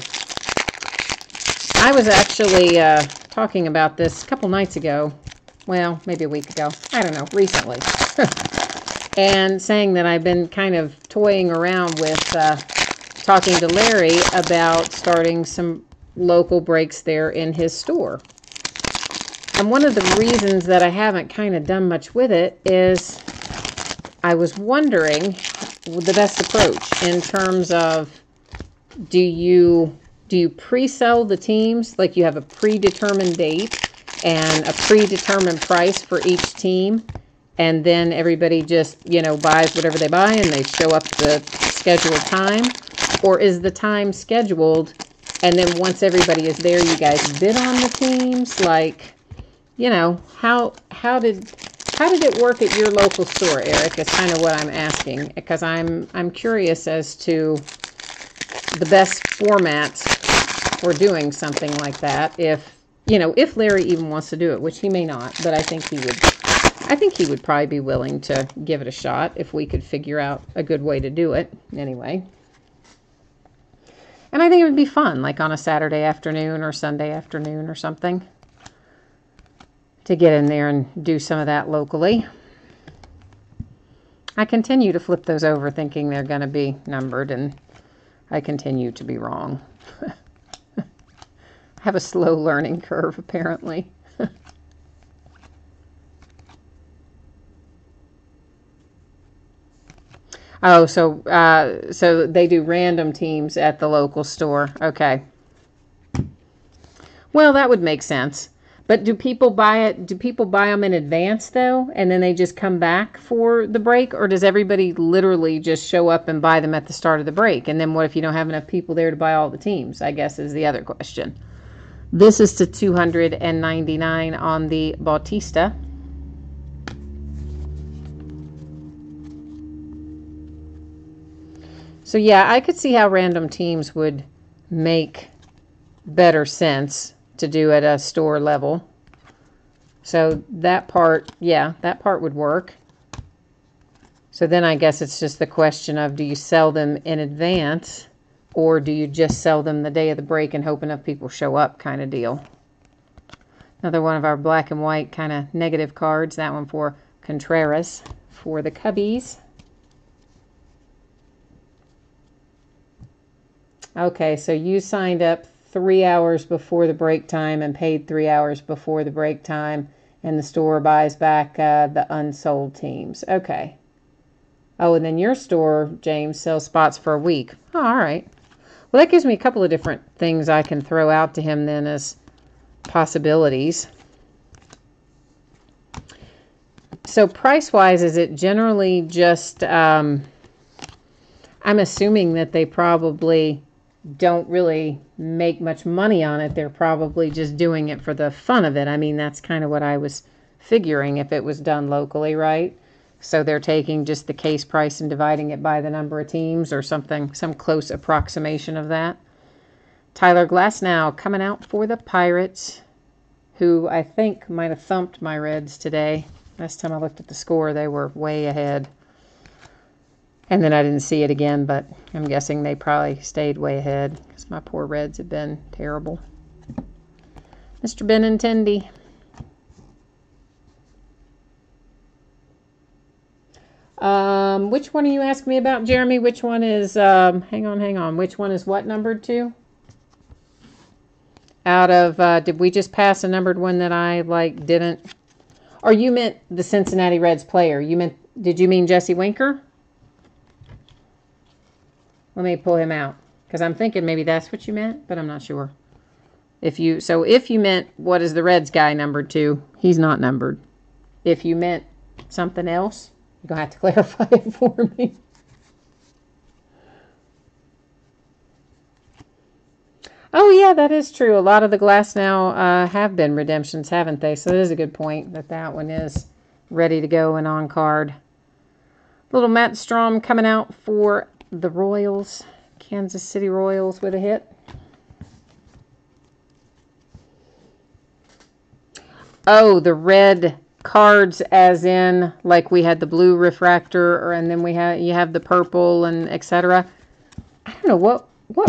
I was actually talking about this a couple nights ago. Well, maybe a week ago. I don't know, recently. And saying that I've been kind of toying around with talking to Larry about starting some local breaks there in his store. And one of the reasons that I haven't kind of done much with it is I was wondering the best approach in terms of do you pre-sell the teams, like you have a predetermined date and a predetermined price for each team, and then everybody just, you know, buys whatever they buy and they show up the scheduled time? Or is the time scheduled and then once everybody is there, you guys bid on the teams? Like, you know, how did it work at your local store, Eric, is kind of what I'm asking, because I'm curious as to the best format for doing something like that. If, you know, if Larry even wants to do it, which he may not, but I think he would probably be willing to give it a shot if we could figure out a good way to do it anyway. And I think it would be fun, like on a Saturday afternoon or Sunday afternoon or something, to get in there and do some of that locally. I continue to flip those over thinking they're going to be numbered, and I continue to be wrong. I have a slow learning curve, apparently. Oh, so they do random teams at the local store. Okay. Well, that would make sense. But do people buy it? Do people buy them in advance, though, and then they just come back for the break? Or does everybody literally just show up and buy them at the start of the break? And then what if you don't have enough people there to buy all the teams, I guess, is the other question. This is to 299 on the Bautista. So, yeah, I could see how random teams would make better sense to do at a store level. So that part, yeah, that part would work. So then I guess it's just the question of, do you sell them in advance or do you just sell them the day of the break and hope enough people show up kind of deal? Another one of our black and white kind of negative cards. That one for Contreras for the Cubbies. Okay, so you signed up 3 hours before the break time and paid 3 hours before the break time, and the store buys back the unsold teams. Okay. Oh, and then your store, James, sells spots for a week. Oh, all right. Well, that gives me a couple of different things I can throw out to him then as possibilities. So price-wise, is it generally just, I'm assuming that they probably don't really make much money on it. They're probably just doing it for the fun of it. I mean, that's kind of what I was figuring if it was done locally, right? So they're taking just the case price and dividing it by the number of teams or something, some close approximation of that. Tyler Glasnow coming out for the Pirates, who I think might have thumped my Reds today. Last time I looked at the score, they were way ahead. And then I didn't see it again, but I'm guessing they probably stayed way ahead because my poor Reds have been terrible. Mr. Benintendi. Which one are you asking me about, Jeremy? Which one is, hang on. Which one is what numbered to? Out of, did we just pass a numbered one that I, like, didn't? Or you meant the Cincinnati Reds player. Did you mean Jesse Winker? Let me pull him out, because I'm thinking maybe that's what you meant, but I'm not sure. If you meant what is the Reds guy numbered to, he's not numbered. if you meant something else, you're going to have to clarify it for me. Oh, yeah, that is true. A lot of the glass now have been redemptions, haven't they? So it is a good point that that one is ready to go and on card. Little Matt Strom coming out for the Royals, Kansas City Royals with a hit. Oh, the red cards, as in like we had the blue refractor, and then you have the purple and etc. I don't know what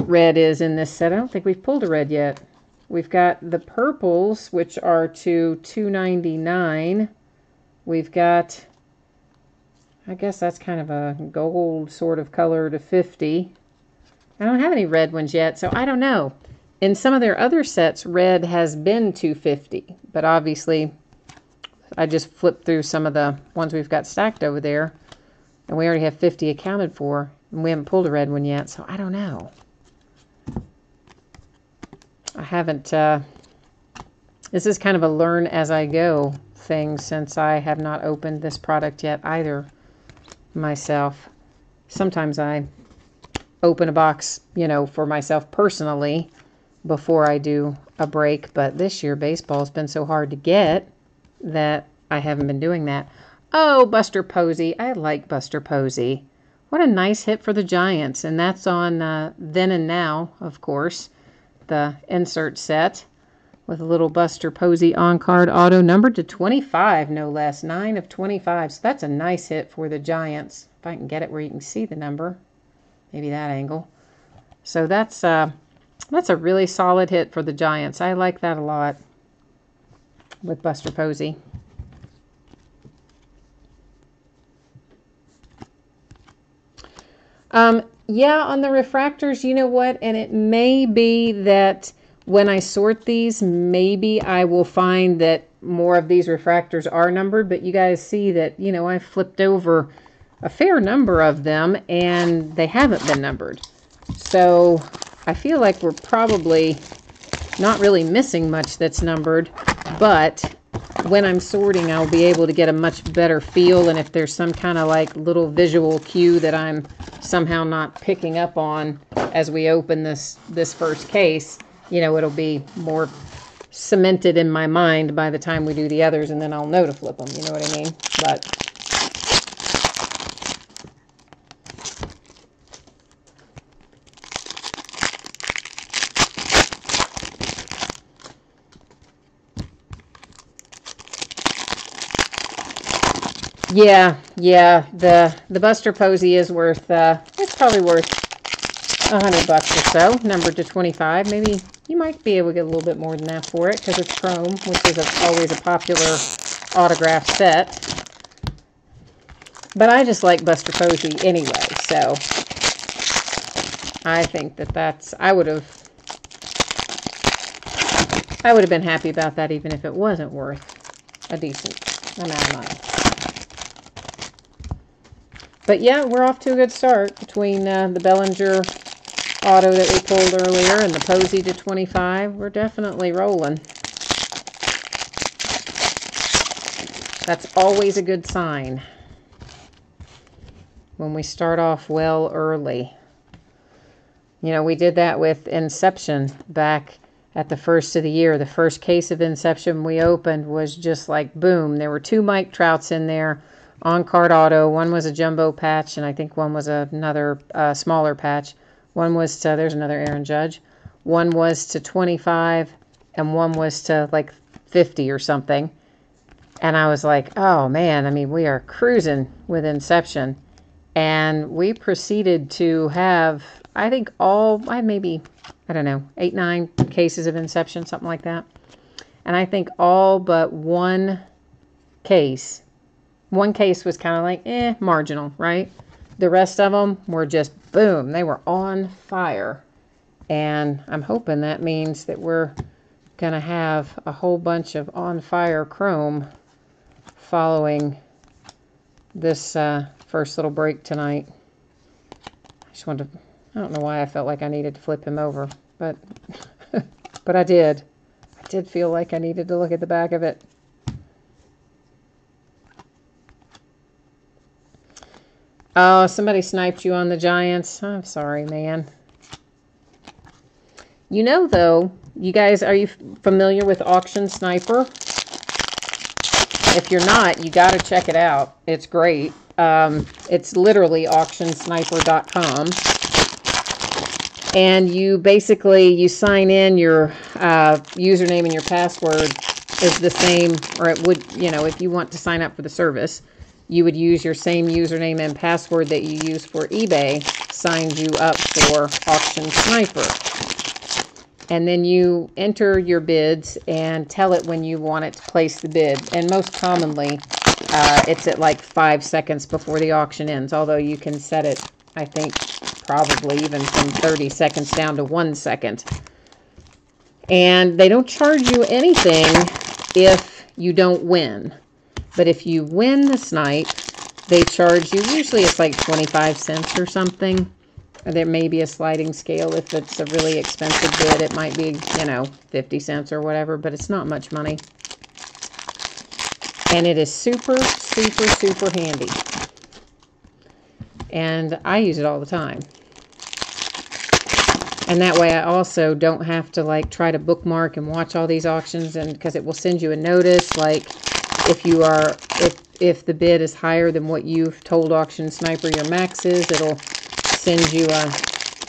red is in this set. I don't think we've pulled a red yet. We've got the purples, which are to $2.99. We've got, I guess that's kind of a gold sort of color to $50. I don't have any red ones yet, so I don't know. In some of their other sets, red has been $2.50, but obviously I just flipped through some of the ones we've got stacked over there, and we already have 50 accounted for, and we haven't pulled a red one yet, so I don't know. I haven't, this is kind of a learn as I go thing, since I have not opened this product yet either myself. Sometimes I open a box, you know, for myself personally before I do a break, but this year baseball's been so hard to get that I haven't been doing that. Oh, Buster Posey. I like Buster Posey. What a nice hit for the Giants, and that's on Then and Now, of course, the insert set with a little Buster Posey on-card auto, numbered to 25, no less, 9 of 25. So that's a nice hit for the Giants. If I can get it where you can see the number, maybe that angle. So that's a really solid hit for the Giants. I like that a lot with Buster Posey. Yeah, on the refractors, you know what? And it may be that when I sort these, maybe I will find that more of these refractors are numbered. But you guys see that, you know, I flipped over a fair number of them and they haven't been numbered. So I feel like we're probably not really missing much that's numbered, but when I'm sorting, I'll be able to get a much better feel, and if there's some kind of like little visual cue that I'm somehow not picking up on as we open this first case, you know, it'll be more cemented in my mind by the time we do the others, and then I'll know to flip them, you know what I mean? But yeah, the Buster Posey is worth, it's probably worth $100 or so, numbered to 25. Maybe you might be able to get a little bit more than that for it, because it's chrome, which is always a popular autograph set. But I just like Buster Posey anyway, so I think I would have been happy about that even if it wasn't worth a decent amount of money. But yeah, we're off to a good start between the Bellinger auto that we pulled earlier and the Posey to 25. We're definitely rolling. That's always a good sign when we start off well early. You know, we did that with Inception back at the first of the year. The first case of Inception we opened was just like boom. There were 2 Mike Trouts in there. On-card auto. One was a jumbo patch, and I think one was another smaller patch. One was to, there's another Aaron Judge. One was to 25, and one was to like 50 or something. And I was like, oh man, I mean, we are cruising with Inception. And we proceeded to have, I think I had maybe, I don't know, 8, 9 cases of Inception, something like that. And I think all but one case was kind of like, marginal, right? The rest of them were just, boom, they were on fire. And I'm hoping that means that we're going to have a whole bunch of on fire chrome following this first little break tonight. I don't know why I felt like I needed to flip him over, but but I did. I did feel like I needed to look at the back of it. Oh, somebody sniped you on the Giants. I'm sorry, man. You know, though, you guys, are you familiar with Auction Sniper? If you're not, you got to check it out. It's great. It's literally auctionsniper.com. And you basically, you sign in, your username and your password is the same, or it would, you know, if you want to sign up for the service, you would use your same username and password that you use for eBay, signs you up for Auction Sniper. And then you enter your bids and tell it when you want it to place the bid. And most commonly, it's at like 5 seconds before the auction ends, although you can set it, I think, probably even from 30 seconds down to 1 second. And they don't charge you anything if you don't win. But if you win the snipe, they charge you, usually it's like 25 cents or something. There may be a sliding scale. If it's a really expensive bid, it might be, you know, 50 cents or whatever, but it's not much money. And it is super, super, super handy. And I use it all the time. And that way I also don't have to like try to bookmark and watch all these auctions, and because it will send you a notice, like if the bid is higher than what you've told Auction Sniper your max is, it'll send you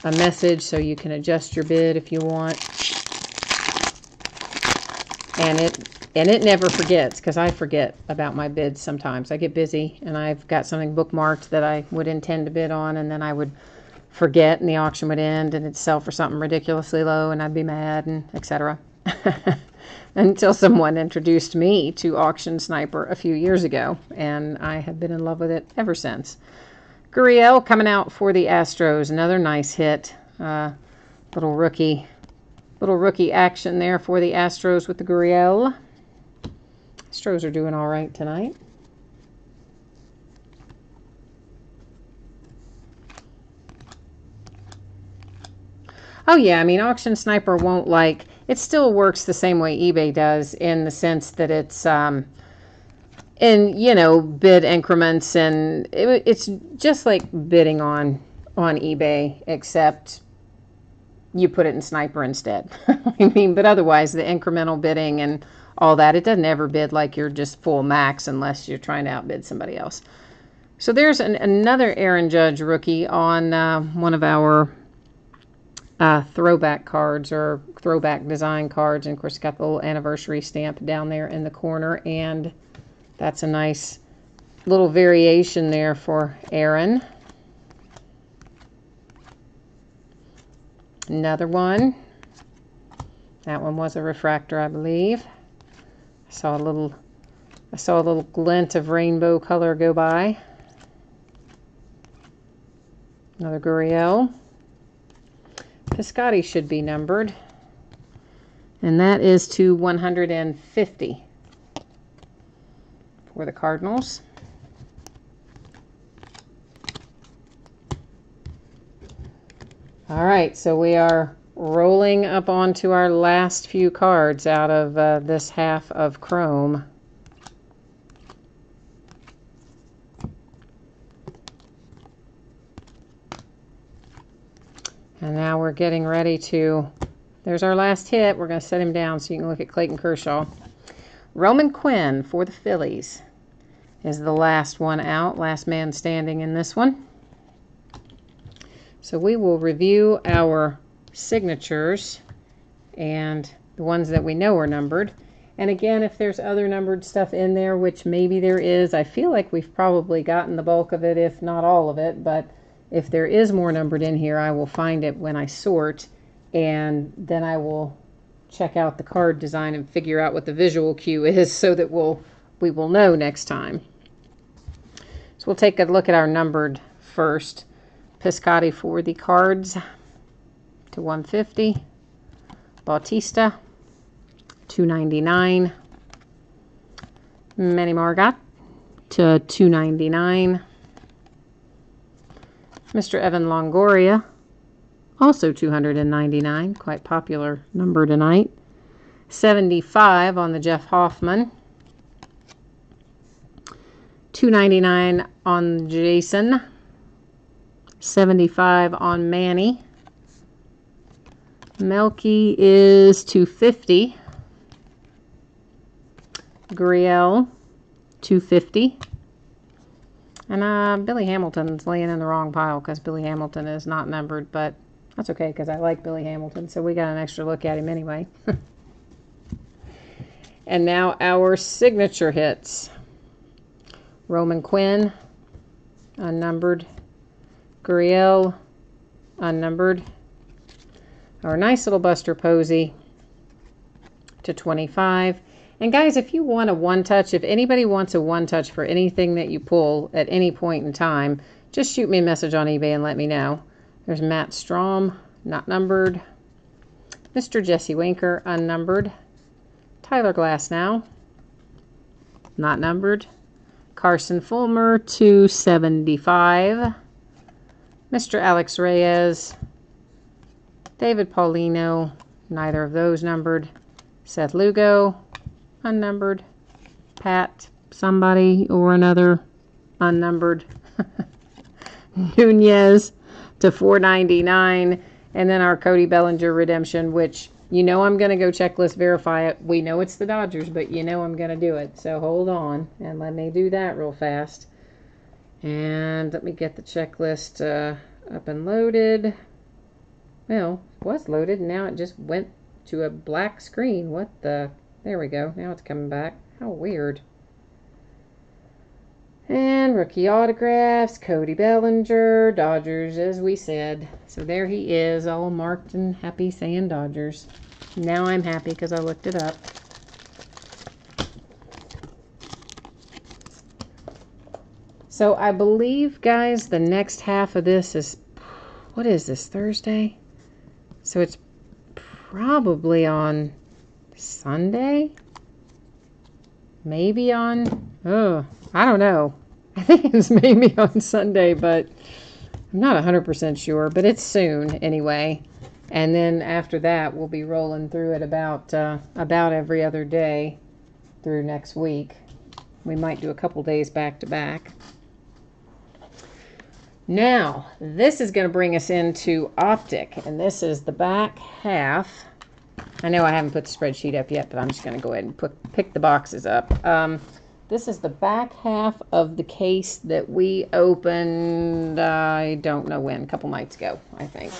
a message so you can adjust your bid if you want. And it never forgets, because I forget about my bids sometimes. I get busy and I've got something bookmarked that I would intend to bid on, and then I would forget and the auction would end and it'd sell for something ridiculously low and I'd be mad, and etc. Until someone introduced me to Auction Sniper a few years ago, and I have been in love with it ever since. Gurriel coming out for the Astros, another nice hit. Little rookie action there for the Astros with the Gurriel. Astros are doing all right tonight. Oh yeah, I mean, Auction Sniper won't like, it still works the same way eBay does, in the sense that it's in, you know, bid increments, and it's just like bidding on eBay, except you put it in Sniper instead. I mean, but otherwise the incremental bidding and all that, it doesn't ever bid like you're just full max unless you're trying to outbid somebody else. So there's another Aaron Judge rookie on one of our throwback cards, or throwback design cards, and of course got the little anniversary stamp down there in the corner, and that's a nice little variation there for Aaron. Another one. That one was a refractor, I believe. I saw a little glint of rainbow color go by. Another Gurriel. Piscotty should be numbered, and that is to 150 for the Cardinals. All right, so we are rolling up onto our last few cards out of this half of Chrome. And now we're getting ready to, there's our last hit. We're going to set him down so you can look at Clayton Kershaw. Roman Quinn for the Phillies is the last one out, last man standing in this one. So we will review our signatures and the ones that we know are numbered. And again, if there's other numbered stuff in there, which maybe there is, I feel like we've probably gotten the bulk of it, if not all of it, but if there is more numbered in here, I will find it when I sort, and then I will check out the card design and figure out what the visual cue is, so that we will know next time. So we'll take a look at our numbered first. Piscotty for the Cards to 150. Bautista 299. Manny Margot to 299. Mr. Evan Longoria, also 299, quite popular number tonight. 75 on the Jeff Hoffman. 299 on Jason 75 on Manny. Melky is 250. Gurriel, 250. And Billy Hamilton's laying in the wrong pile because Billy Hamilton is not numbered, but that's okay because I like Billy Hamilton, so we got an extra look at him anyway. And now our signature hits. Roman Quinn, unnumbered. Gurriel, unnumbered. Our nice little Buster Posey to 25. And guys, if you want a one-touch, if anybody wants a one-touch for anything that you pull at any point in time, just shoot me a message on eBay and let me know. There's Matt Strom, not numbered. Mr. Jesse Winker, unnumbered. Tyler Glasnow, not numbered. Carson Fulmer, 275. Mr. Alex Reyes, David Paulino, neither of those numbered. Seth Lugo, unnumbered. Pat, somebody or another, unnumbered. Nunez to 499. And then our Cody Bellinger redemption, which you know I'm going to go checklist verify it. We know it's the Dodgers, but you know I'm going to do it. So hold on and let me do that real fast. And let me get the checklist up and loaded. Well, it was loaded. Now it just went to a black screen. What the? There we go. Now it's coming back. How weird. And rookie autographs, Cody Bellinger, Dodgers, as we said. So there he is, all marked and happy saying Dodgers. Now I'm happy because I looked it up. So I believe, guys, the next half of this is, what is this, Thursday? So it's probably on Sunday? Maybe on, I don't know. I think it's maybe on Sunday, but I'm not 100% sure. But it's soon anyway. And then after that, we'll be rolling through it about every other day through next week. We might do a couple days back to back. Now, this is going to bring us into Optic, and this is the back half. I know I haven't put the spreadsheet up yet, but I'm just going to go ahead and pick the boxes up. This is the back half of the case that we opened, I don't know when, a couple nights ago, I think.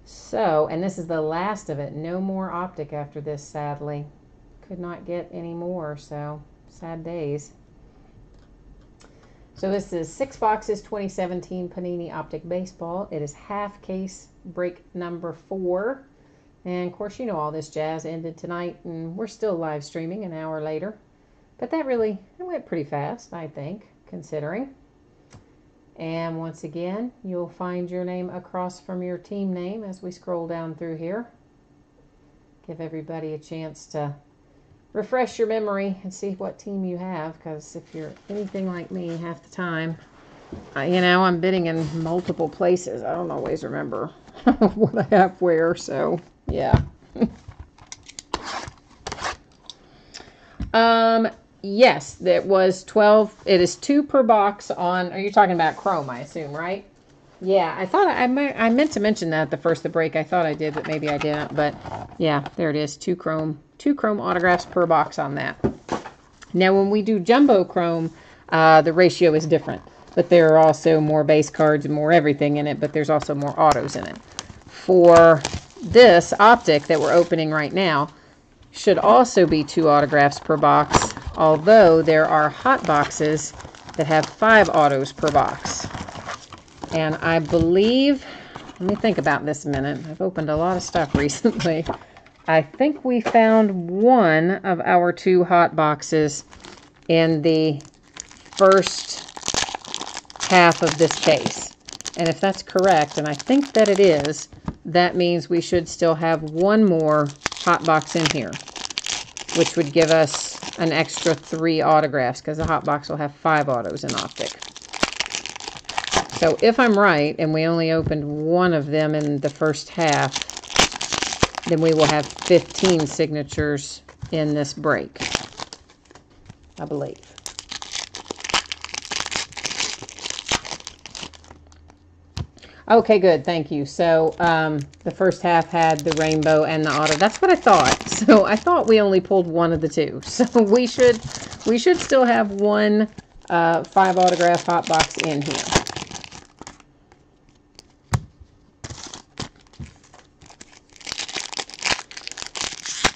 So, and this is the last of it. No more Optic after this, sadly. Could not get any more, so sad days. So this is 6 boxes, 2017 Panini Optic Baseball. It is half case break number 4. And of course, you know all this jazz ended tonight, and we're still live streaming an hour later. But that really, it went pretty fast, I think, considering. And once again, you'll find your name across from your team name as we scroll down through here. Give everybody a chance to refresh your memory and see what team you have, because if you're anything like me half the time, you know, I'm bidding in multiple places. I don't always remember what I have where, so yeah. Yes, that was 12. It is 2 per box on, are you talking about Chrome, I assume, right? Yeah, I thought I meant to mention that at the first of the break. I thought I did, but maybe I didn't. But yeah, there it is. 2 Chrome autographs per box on that. Now, when we do Jumbo Chrome, the ratio is different. But there are also more base cards and more everything in it, but there's also more autos in it. For this Optic that we're opening right now, should also be 2 autographs per box, although there are hot boxes that have 5 autos per box. And I believe, let me think about this a minute. I've opened a lot of stuff recently. I think we found one of our 2 hot boxes in the first half of this case. And if that's correct, and I think that it is, that means we should still have one more hot box in here, which would give us an extra 3 autographs, because the hot box will have 5 autos in Optic. So if I'm right, and we only opened one of them in the first half, then we will have 15 signatures in this break, I believe. Okay, good. Thank you. So the first half had the rainbow and the auto. That's what I thought. So I thought we only pulled one of the two. So we should still have one 5 autograph hot box in here.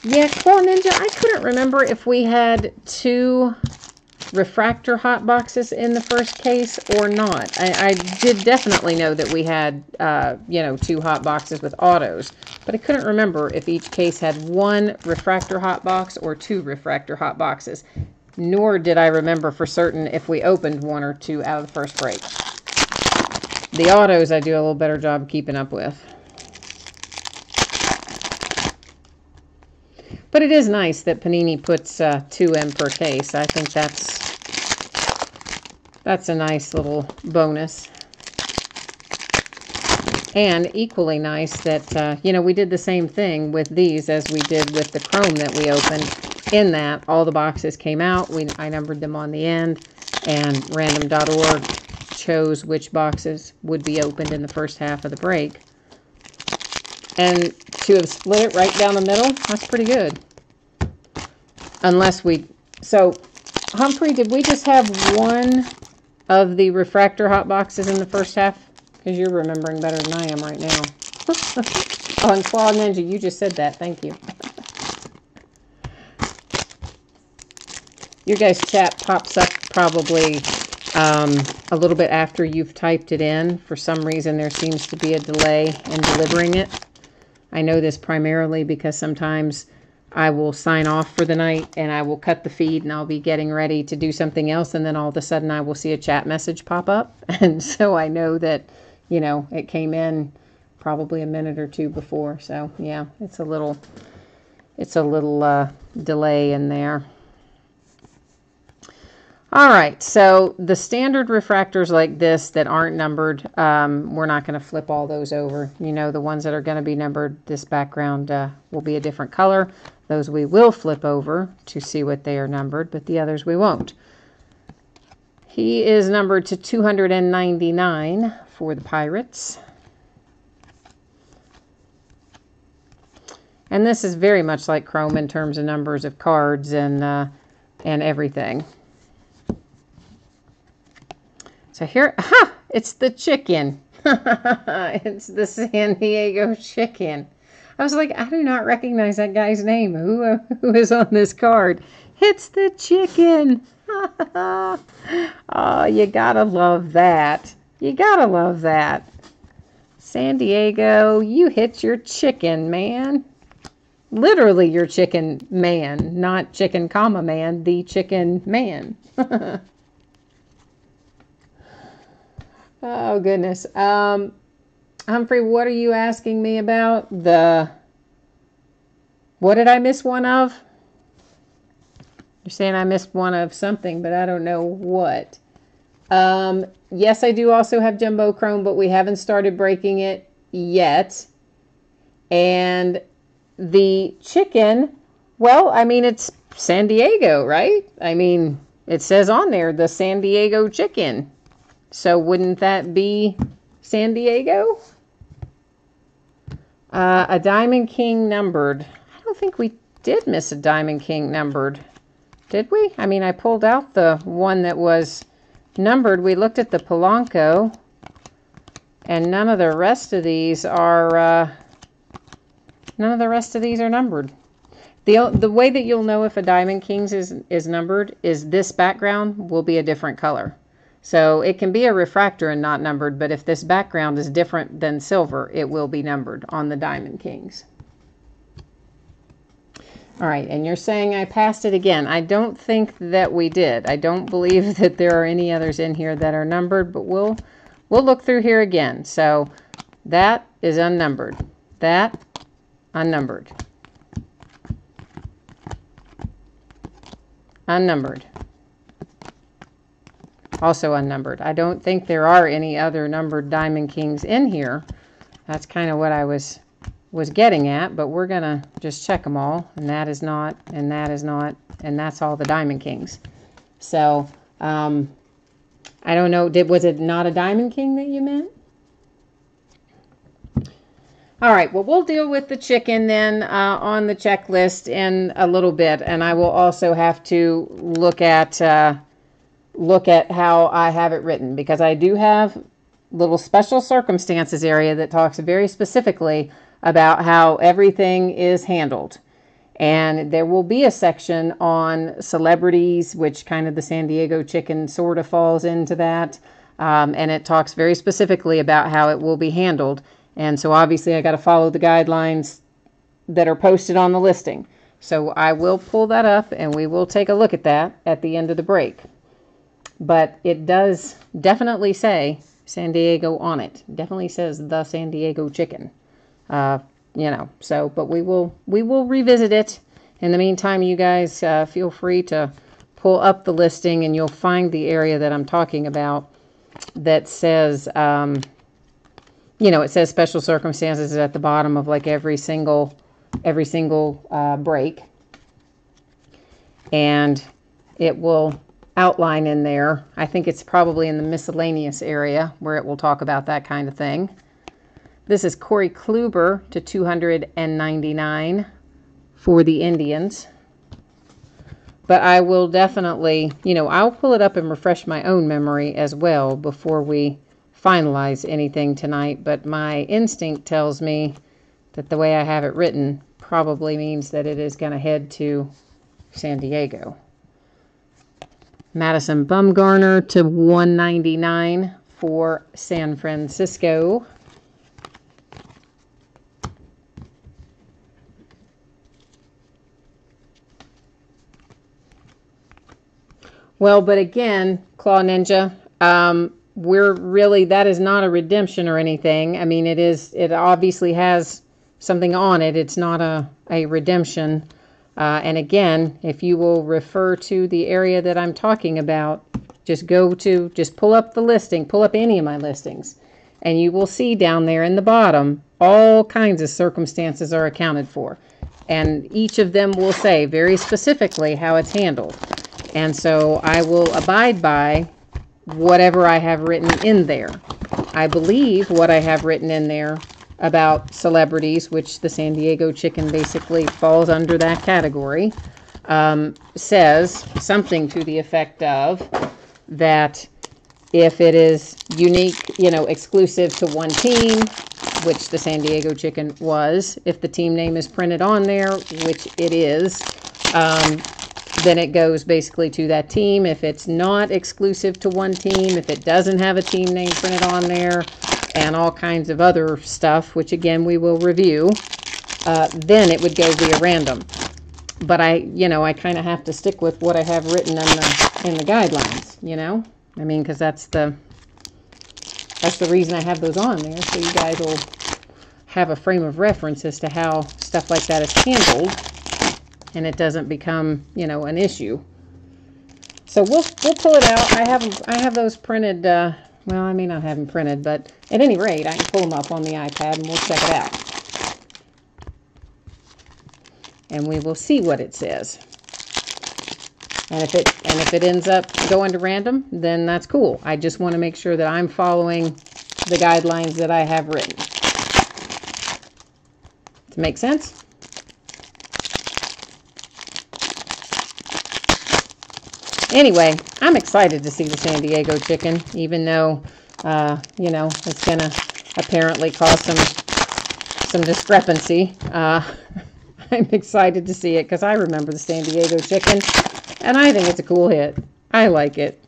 Yeah, Claw Ninja, I couldn't remember if we had 2 refractor hot boxes in the first case or not. I did definitely know that we had, 2 hot boxes with autos, but I couldn't remember if each case had 1 refractor hot box or 2 refractor hot boxes. Nor did I remember for certain if we opened 1 or 2 out of the first break. The autos I do a little better job keeping up with. But it is nice that Panini puts 2 in per case. I think that's a nice little bonus. And equally nice that, we did the same thing with these as we did with the Chrome that we opened. In that, all the boxes came out. I numbered them on the end, and random.org chose which boxes would be opened in the first half of the break. And to have split it right down the middle, that's pretty good. Unless so Humphrey, did we just have 1 of the refractor hot boxes in the first half? Because you're remembering better than I am right now. Oh, and Claw Ninja, you just said that. Thank you. Your guys' chat pops up probably a little bit after you've typed it in. For some reason, there seems to be a delay in delivering it. I know this primarily because sometimes I will sign off for the night and I will cut the feed and I'll be getting ready to do something else, and then all of a sudden I will see a chat message pop up, and so I know that, it came in probably a minute or 2 before. So yeah, it's a little delay in there. All right, so the standard refractors like this that aren't numbered, we're not going to flip all those over. The ones that are going to be numbered, this background will be a different color. Those we will flip over to see what they are numbered, but the others we won't. He is numbered to 299 for the Pirates. And this is very much like Chrome in terms of numbers of cards and everything. So here, it's the chicken. It's the San Diego chicken. I was like, I do not recognize that guy's name. Who is on this card? It's the chicken. Oh, you gotta love that. You gotta love that. San Diego, you hit your chicken, man. Literally your chicken man, not chicken comma man, the chicken man. Oh, goodness. Humphrey, what are you asking me about? What did I miss one of? You're saying I missed one of something, but I don't know what. Yes, I do also have Jumbo Chrome, but we haven't started breaking it yet. And the chicken, well, I mean, it's San Diego, right? I mean, it says on there, the San Diego chicken. So wouldn't that be San Diego? A Diamond King numbered. I don't think we did miss a Diamond King numbered. Did we? I mean, I pulled out the one that was numbered. We looked at the Polanco, and none of the rest of these are numbered. The way that you'll know if a Diamond Kings is numbered is this background will be a different color. So it can be a refractor and not numbered, but if this background is different than silver, it will be numbered on the Diamond Kings. All right, and you're saying I passed it again. I don't think that we did. I don't believe that there are any others in here that are numbered, but we'll look through here again. So that is unnumbered. That, unnumbered. Unnumbered. Also unnumbered. I don't think there are any other numbered Diamond Kings in here. That's kind of what I was getting at, but we're going to just check them all. And that is not, and that is not, and that's all the Diamond Kings. So, I don't know. Was it not a Diamond King that you meant? All right, well, we'll deal with the chicken then on the checklist in a little bit, and I will also have to look at how I have it written, because I do have little special circumstances area that talks very specifically about how everything is handled. And there will be a section on celebrities, which kind of the San Diego chicken sort of falls into that. And it talks very specifically about how it will be handled. And so obviously I got to follow the guidelines that are posted on the listing. So I will pull that up and we will take a look at that at the end of the break. But it does definitely say San Diego on it. Definitely says the San Diego chicken. But we will revisit it. In the meantime, you guys feel free to pull up the listing and you'll find the area that I'm talking about that says, it says special circumstances at the bottom of like every single break. And it will outline in there. I think it's probably in the miscellaneous area where it will talk about that kind of thing. This is Corey Kluber to 299 for the Indians. But I will definitely, I'll pull it up and refresh my own memory as well before we finalize anything tonight. But my instinct tells me that the way I have it written probably means that it is going to head to San Diego. Madison Bumgarner to 199 for San Francisco. Well, but again, Claw Ninja, that is not a redemption or anything. I mean, it obviously has something on it. It's not a redemption. And again, if you will refer to the area that I'm talking about, just pull up the listing, pull up any of my listings, and you will see down there in the bottom, all kinds of circumstances are accounted for. And each of them will say very specifically how it's handled. And so I will abide by whatever I have written in there. I believe what I have written in there about celebrities, which the San Diego chicken basically falls under that category, says something to the effect of that if it is unique, exclusive to one team, which the San Diego chicken was, if the team name is printed on there, which it is, then it goes basically to that team. If it's not exclusive to one team, if it doesn't have a team name printed on there, and all kinds of other stuff, which again we will review, then it would go via random. But I kind of have to stick with what I have written in the guidelines, I mean, because that's the reason I have those on there, so you guys will have a frame of reference as to how stuff like that is handled, and it doesn't become, an issue. So we'll pull it out. I have those printed. Well, I may not have them printed, but at any rate, I can pull them up on the iPad and we'll check it out. And we will see what it says. And if it ends up going to random, then that's cool. I just want to make sure that I'm following the guidelines that I have written. Does it make sense? Anyway, I'm excited to see the San Diego chicken, even though, it's going to apparently cause some discrepancy. I'm excited to see it because I remember the San Diego chicken, and I think it's a cool hit. I like it.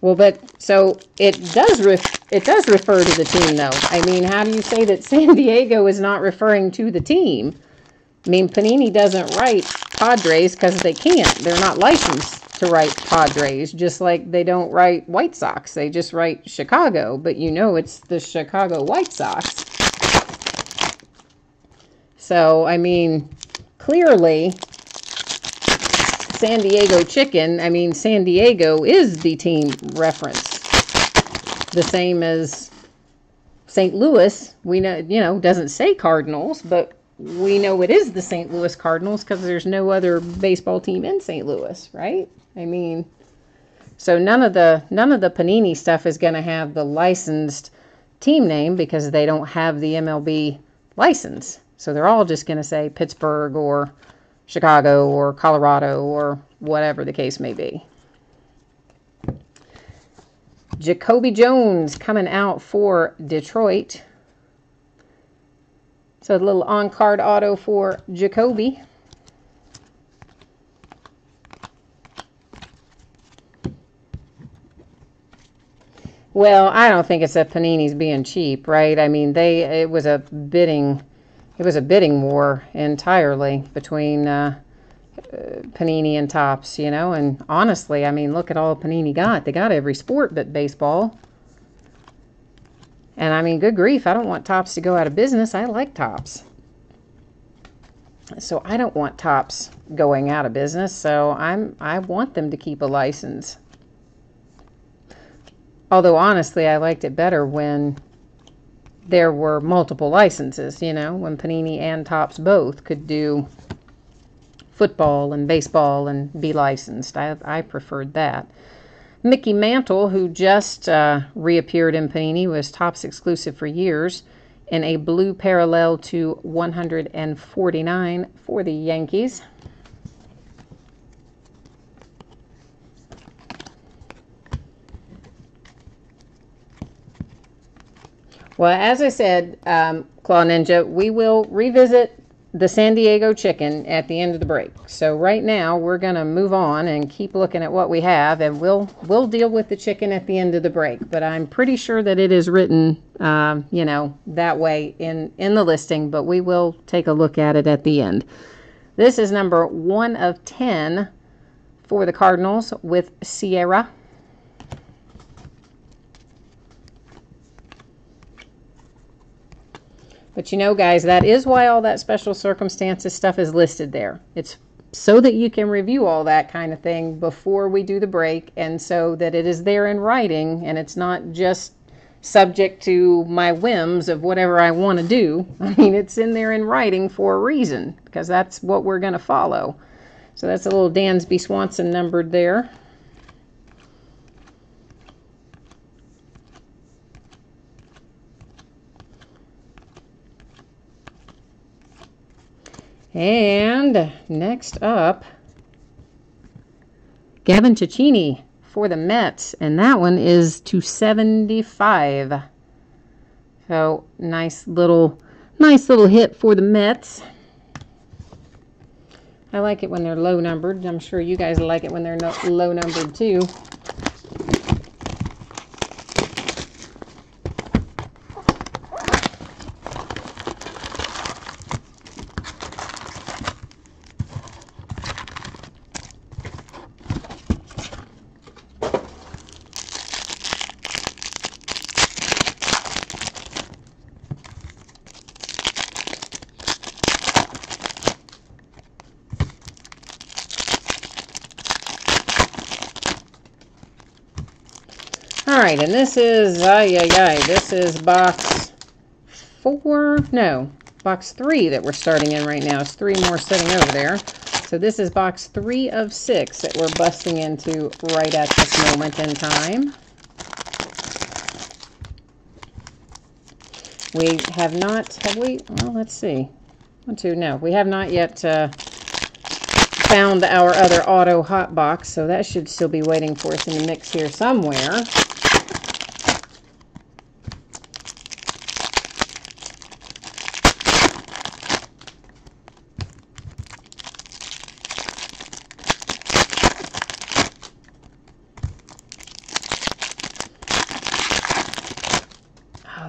Well, so it does refer to the team, though. I mean, how do you say that San Diego is not referring to the team? I mean, Panini doesn't write Padres because they can't. They're not licensed to write Padres, just like they don't write White Sox. They just write Chicago, but it's the Chicago White Sox. So, I mean, clearly, San Diego chicken, I mean, San Diego is the team reference. The same as St. Louis, we know, doesn't say Cardinals, but we know it is the St. Louis Cardinals because there's no other baseball team in St. Louis, right? I mean, So none of the Panini stuff is going to have the licensed team name because they don't have the MLB license. So they're all just going to say Pittsburgh or Chicago or Colorado or whatever the case may be. Jacoby Jones coming out for Detroit. So a little on-card auto for Jacoby. Well, I don't think it's that Panini's being cheap, right? I mean, it was a bidding war entirely between Panini and Topps, you know. And honestly, I mean, look at all Panini got. They got every sport but baseball. And I mean, good grief, I don't want Topps to go out of business. I like Topps. So I don't want Topps going out of business. So I want them to keep a license. Although, honestly, I liked it better when there were multiple licenses, you know, when Panini and Topps both could do football and baseball and be licensed. I preferred that. Mickey Mantle, who just reappeared in Panini, was Topps exclusive for years in a blue parallel to 149 for the Yankees. Well, as I said, Claw Ninja, we will revisit the San Diego chicken at the end of the break. So right now, we're going to move on and keep looking at what we have, and we'll deal with the chicken at the end of the break. But I'm pretty sure that it is written, you know, that way in the listing, but we will take a look at it at the end. This is number 1 of 10 for the Cardinals with Sierra. But you know, guys, that is why all that special circumstances stuff is listed there. It's so that you can review all that kind of thing before we do the break, and so that it is there in writing, and it's not just subject to my whims of whatever I want to do. I mean, it's in there in writing for a reason, because that's what we're going to follow. So that's a little Dansby Swanson numbered there. And next up, Gavin Cecchini for the Mets, and that one is /75. So nice little hit for the Mets. I like it when they're low numbered. I'm sure you guys like it when they're low numbered too. All right, and this is, this is box 3 that we're starting in right now. It's 3 more sitting over there. So this is box 3 of 6 that we're busting into right at this moment in time. We have not, have we? Well, let's see. 1, 2, no. We have not yet found our other auto hot box, so that should still be waiting for us in the mix here somewhere.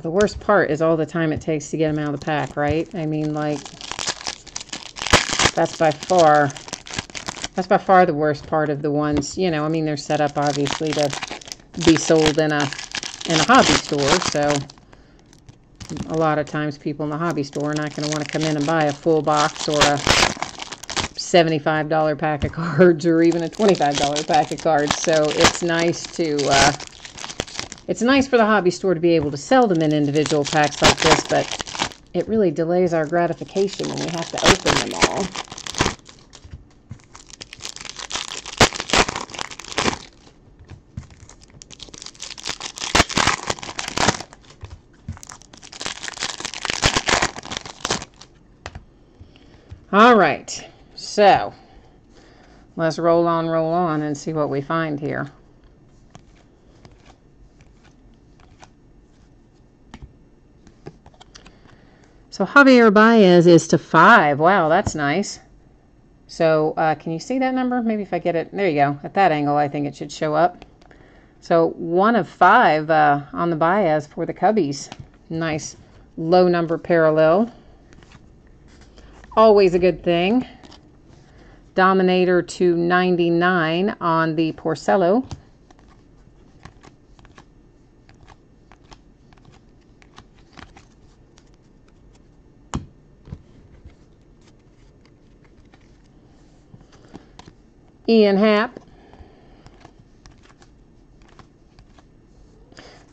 The worst part is all the time it takes to get them out of the pack, right? I mean, like, that's by far the worst part of the ones, you know. I mean, they're set up obviously to be sold in a hobby store, so a lot of times people in the hobby store are not going to want to come in and buy a full box or a $75 pack of cards or even a $25 pack of cards. So it's nice to it's nice for the hobby store to be able to sell them in individual packs like this, but it really delays our gratification when we have to open them all. All right, so let's roll on and see what we find here. So Javier Baez is to 5. Wow, that's nice. So can you see that number? Maybe if I get it, there you go. At that angle, I think it should show up. So 1 of 5 on the Baez for the Cubbies. Nice low number parallel. Always a good thing. Dominator to 99 on the Porcello. Ian Happ.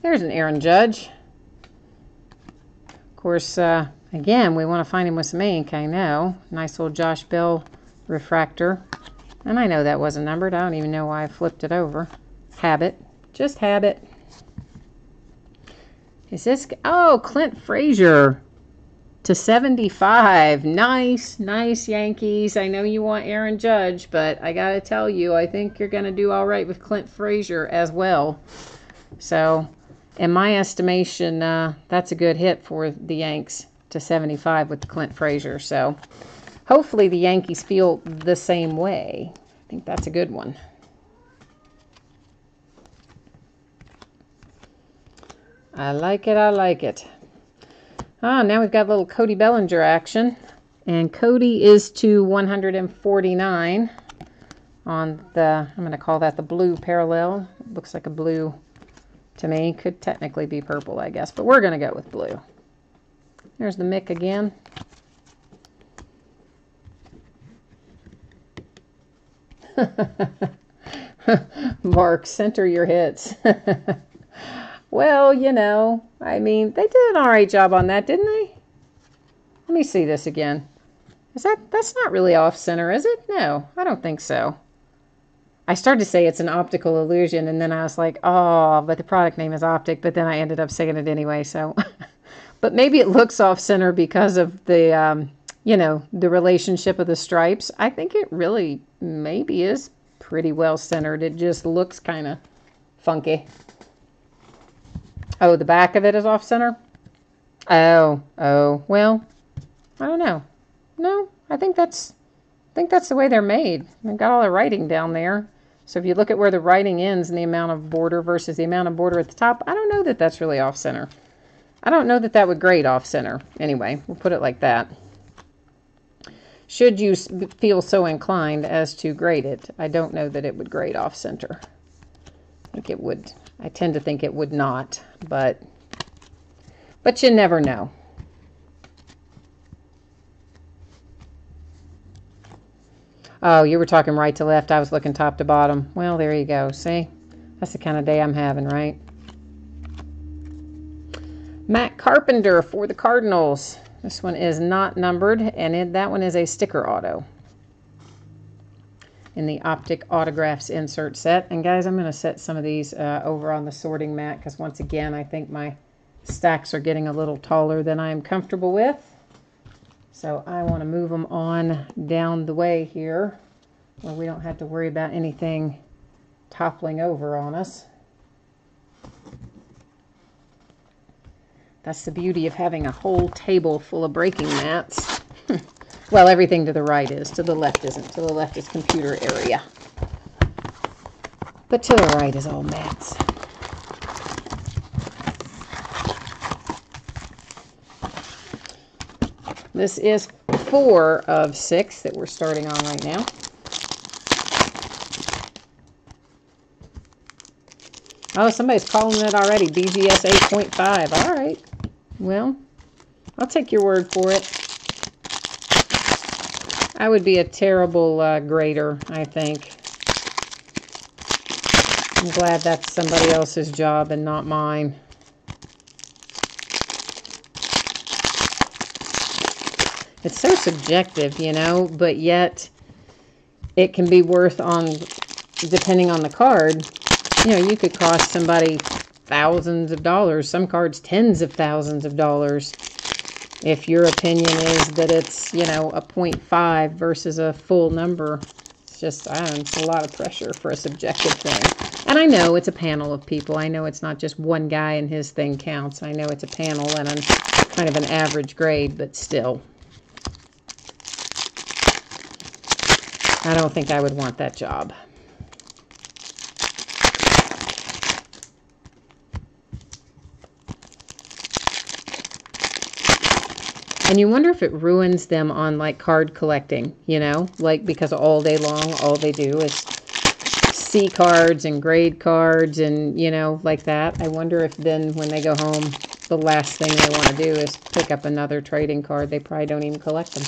There's an Aaron Judge. Of course, again, we want to find him with some ink, I know. Nice little Josh Bell refractor. And I know that wasn't numbered. I don't even know why I flipped it over. Habit. Just habit. Is this... Oh, Clint Frazier to 75. Nice, nice Yankees. I know you want Aaron Judge, but I got to tell you, I think you're going to do all right with Clint Frazier as well. So, in my estimation, that's a good hit for the Yanks to 75 with Clint Frazier. So, hopefully the Yankees feel the same way. I think that's a good one. I like it, I like it. Now we've got a little Cody Bellinger action. And Cody is to 149 on the, I'm going to call that the blue parallel. It looks like a blue to me. Could technically be purple, I guess, but we're going to go with blue. There's the Mick again. Mark, center your hits. Well, you know, I mean, they did an all right job on that, didn't they? Let me see this again. That's not really off center, is it? No, I don't think so. I started to say it's an optical illusion, and then I was like, oh, but the product name is Optic, but then I ended up saying it anyway, so. But maybe it looks off center because of the, you know, the relationship of the stripes. I think it really maybe is pretty well centered. It just looks kind of funky. Oh, the back of it is off center? Oh, well, I don't know. No, I think that's the way they're made. They've got all the writing down there. So if you look at where the writing ends and the amount of border versus the amount of border at the top, I don't know that that's really off center. I don't know that that would grade off center. Anyway, we'll put it like that. Should you feel so inclined as to grade it, I don't know that it would grade off center. I think it would. I tend to think it would not, but you never know. Oh, you were talking right to left. I was looking top to bottom. Well, there you go. See? That's the kind of day I'm having, right? Matt Carpenter for the Cardinals. This one is not numbered, and that one is a sticker auto in the Optic Autographs insert set. And guys, I'm going to set some of these over on the sorting mat because once again, I think my stacks are getting a little taller than I'm comfortable with. So I want to move them on down the way here where we don't have to worry about anything toppling over on us. That's the beauty of having a whole table full of breaking mats. Well, everything to the right is. To the left isn't. To the left is computer area. But to the right is all mats. This is 4 of 6 that we're starting on right now. Oh, somebody's calling it already. BGS 8.5. All right. Well, I'll take your word for it. I would be a terrible grader, I think. I'm glad that's somebody else's job and not mine. It's so subjective, you know, but yet it can be worth on, depending on the card. You know, you could cost somebody thousands of dollars, some cards tens of thousands of dollars. If your opinion is that it's, you know, a 0.5 versus a full number, it's just, I don't know, it's a lot of pressure for a subjective thing. And I know it's a panel of people. I know it's not just one guy and his thing counts. I know it's a panel and a kind of an average grade, but still. I don't think I would want that job. And you wonder if it ruins them on, like, card collecting, you know? Like, because all day long, all they do is see cards and grade cards and, you know, like that. I wonder if then when they go home, the last thing they want to do is pick up another trading card. They probably don't even collect them.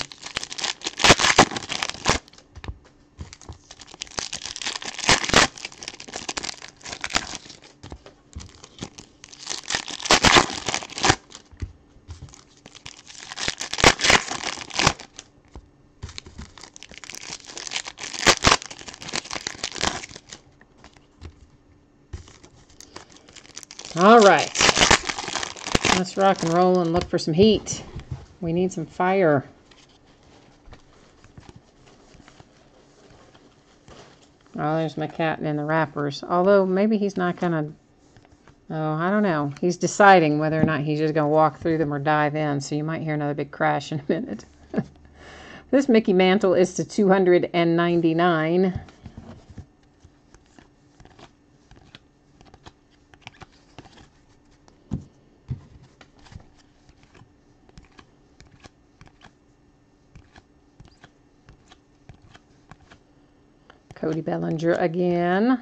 All right, let's rock and roll and look for some heat. We need some fire. Oh, there's my cat in the wrappers. Although maybe he's not gonna, oh, I don't know. He's deciding whether or not he's just gonna walk through them or dive in. So you might hear another big crash in a minute. This Mickey Mantle is to 299. Cody Bellinger again.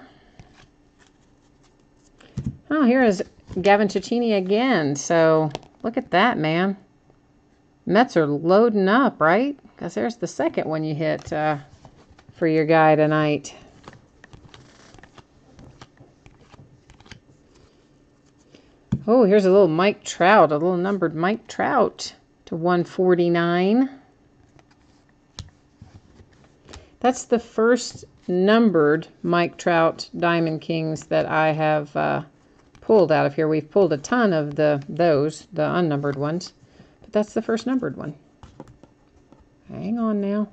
Oh, here is Gavin Cecchini again. So, look at that, man. Mets are loading up, right? Because there's the second one you hit for your guy tonight. Oh, here's a little Mike Trout, a little numbered Mike Trout to 149. That's the first numbered Mike Trout Diamond Kings that I have pulled out of here. We've pulled a ton of the unnumbered ones, but that's the first numbered one. Hang on now.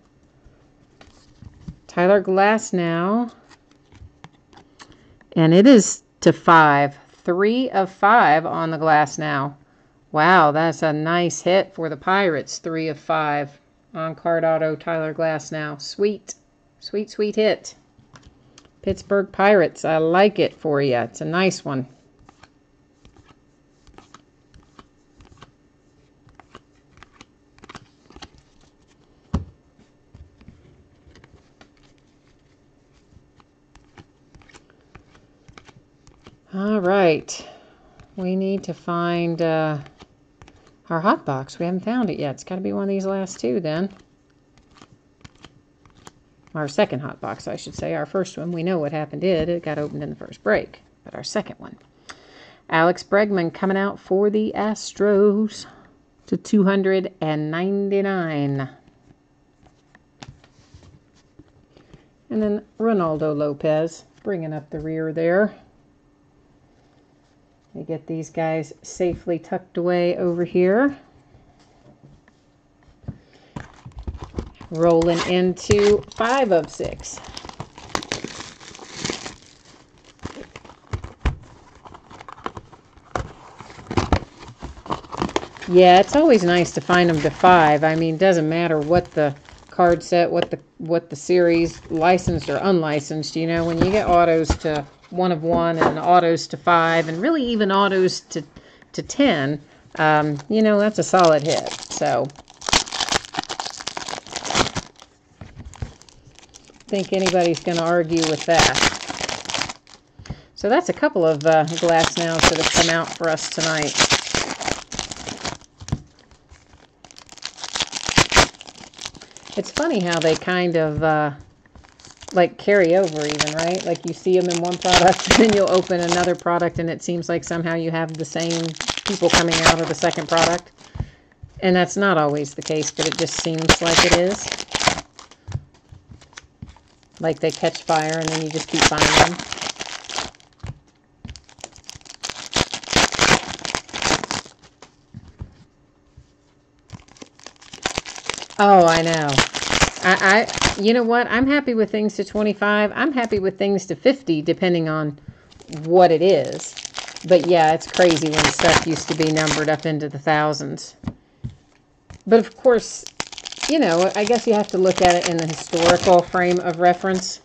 Tyler Glasnow, and it is to 5. 3 of 5 on the Glasnow. Wow, that's a nice hit for the Pirates. 3 of 5 on card auto Tyler Glasnow. Sweet. Sweet, sweet hit. Pittsburgh Pirates. I like it for you. It's a nice one. All right. We need to find our hot box. We haven't found it yet. It's got to be one of these last two then. Our second hot box, I should say. Our first one, we know what happened. It got opened in the first break. But our second one. Alex Bregman coming out for the Astros to 299. And then Ronaldo Lopez bringing up the rear there. We get these guys safely tucked away over here. Rolling into 5 of 6. Yeah, it's always nice to find them to 5. I mean, it doesn't matter what the card set, what the series, licensed or unlicensed. You know, when you get autos to 1 of 1 and autos to 5 and really even autos to 10, you know, that's a solid hit. So think anybody's going to argue with that. So that's a couple of Glasnows that have come out for us tonight. It's funny how they kind of like carry over even, right? Like you see them in one product and then you'll open another product and it seems like somehow you have the same people coming out of the second product. And that's not always the case, but it just seems like it is. Like they catch fire and then you just keep buying them. Oh, I know. You know what? I'm happy with things to 25. I'm happy with things to 50, depending on what it is. But yeah, it's crazy when stuff used to be numbered up into the thousands. But of course, you know, I guess you have to look at it in the historical frame of reference.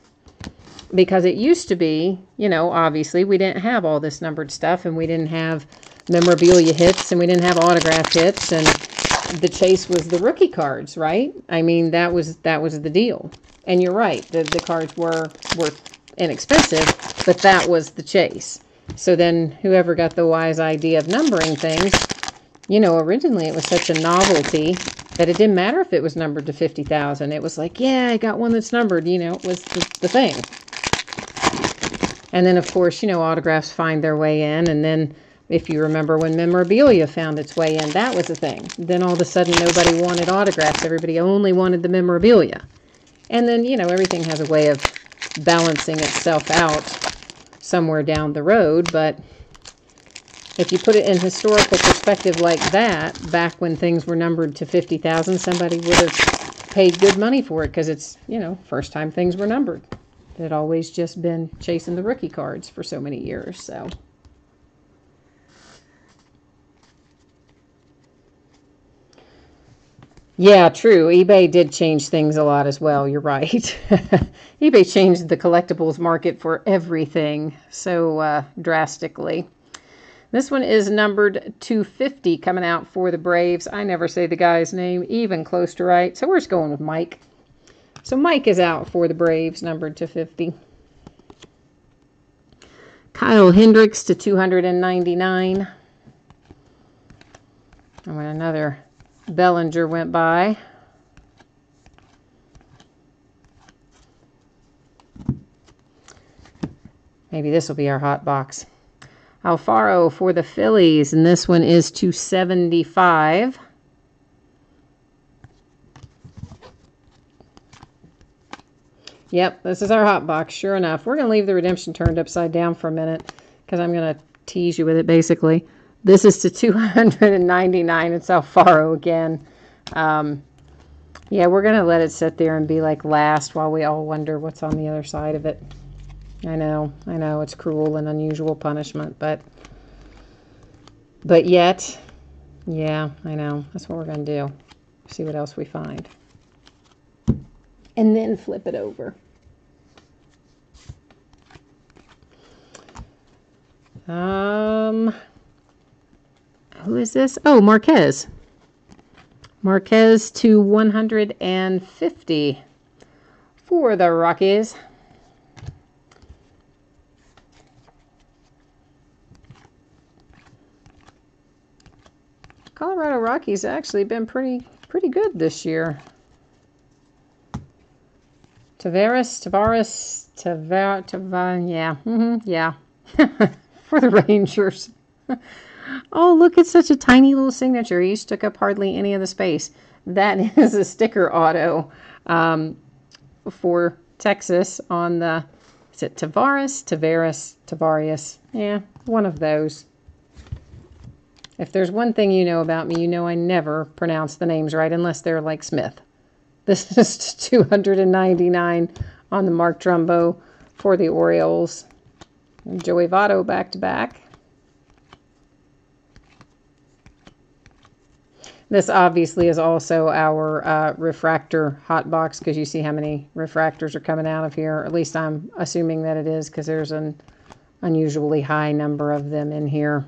Because it used to be, you know, obviously we didn't have all this numbered stuff, and we didn't have memorabilia hits, and we didn't have autograph hits, and the chase was the rookie cards, right? I mean, that was the deal. And you're right, the cards were inexpensive, but that was the chase. So then whoever got the wise idea of numbering things, you know, originally it was such a novelty that it didn't matter if it was numbered to 50,000. It was like, yeah, I got one that's numbered, you know, it was the thing. And then, of course, you know, autographs find their way in. And then, if you remember when memorabilia found its way in, that was a thing. Then all of a sudden, nobody wanted autographs. Everybody only wanted the memorabilia. And then, you know, everything has a way of balancing itself out somewhere down the road. But if you put it in historical perspective like that, back when things were numbered to 50,000, somebody would have paid good money for it because it's, you know, first time things were numbered. It had always just been chasing the rookie cards for so many years, so. Yeah, true. eBay did change things a lot as well. You're right. eBay changed the collectibles market for everything so drastically. This one is numbered 250 coming out for the Braves. I never say the guy's name even close to right, so we're just going with Mike. So Mike is out for the Braves, numbered to 50. Kyle Hendricks to 299. And when another Bellinger went by. Maybe this will be our hot box. Alfaro for the Phillies, and this one is 275. Yep, this is our hot box, sure enough. We're going to leave the redemption turned upside down for a minute because I'm going to tease you with it, basically. This is to 299. It's Alfaro again. Yeah, we're going to let it sit there and be like last while we all wonder what's on the other side of it. I know, it's cruel and unusual punishment, but yet, yeah, I know. That's what we're going to do. See what else we find. And then flip it over. Who is this? Oh, Marquez. Marquez to 150 for the Rockies. Colorado Rockies actually been pretty good this year. Tavares, yeah, yeah, for the Rangers. Oh, look, it's such a tiny little signature. He took up hardly any of the space. That is a sticker auto for Texas on the, is it Tavares? Yeah, one of those. If there's one thing you know about me, you know I never pronounce the names right unless they're like Smith. This is 299 on the Mark Trumbo for the Orioles. And Joey Votto back-to-back. This obviously is also our refractor hot box because you see how many refractors are coming out of here. At least I'm assuming that it is because there's an unusually high number of them in here.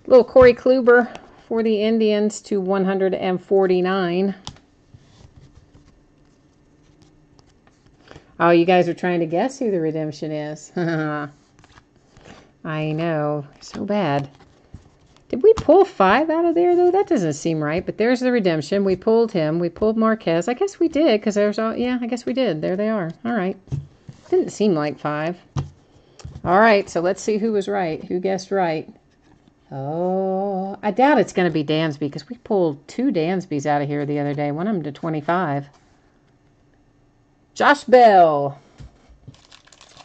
Little Corey Kluber for the Indians to 149. Oh, you guys are trying to guess who the redemption is. I know. So bad. Did we pull 5 out of there, though? That doesn't seem right. But there's the redemption. We pulled him. We pulled Marquez. I guess we did, because there's all... Yeah, I guess we did. There they are. All right. Didn't seem like 5. All right, so let's see who was right. Who guessed right? Oh, I doubt it's going to be Dansby, because we pulled 2 Dansbys out of here the other day. One of them to 25. Josh Bell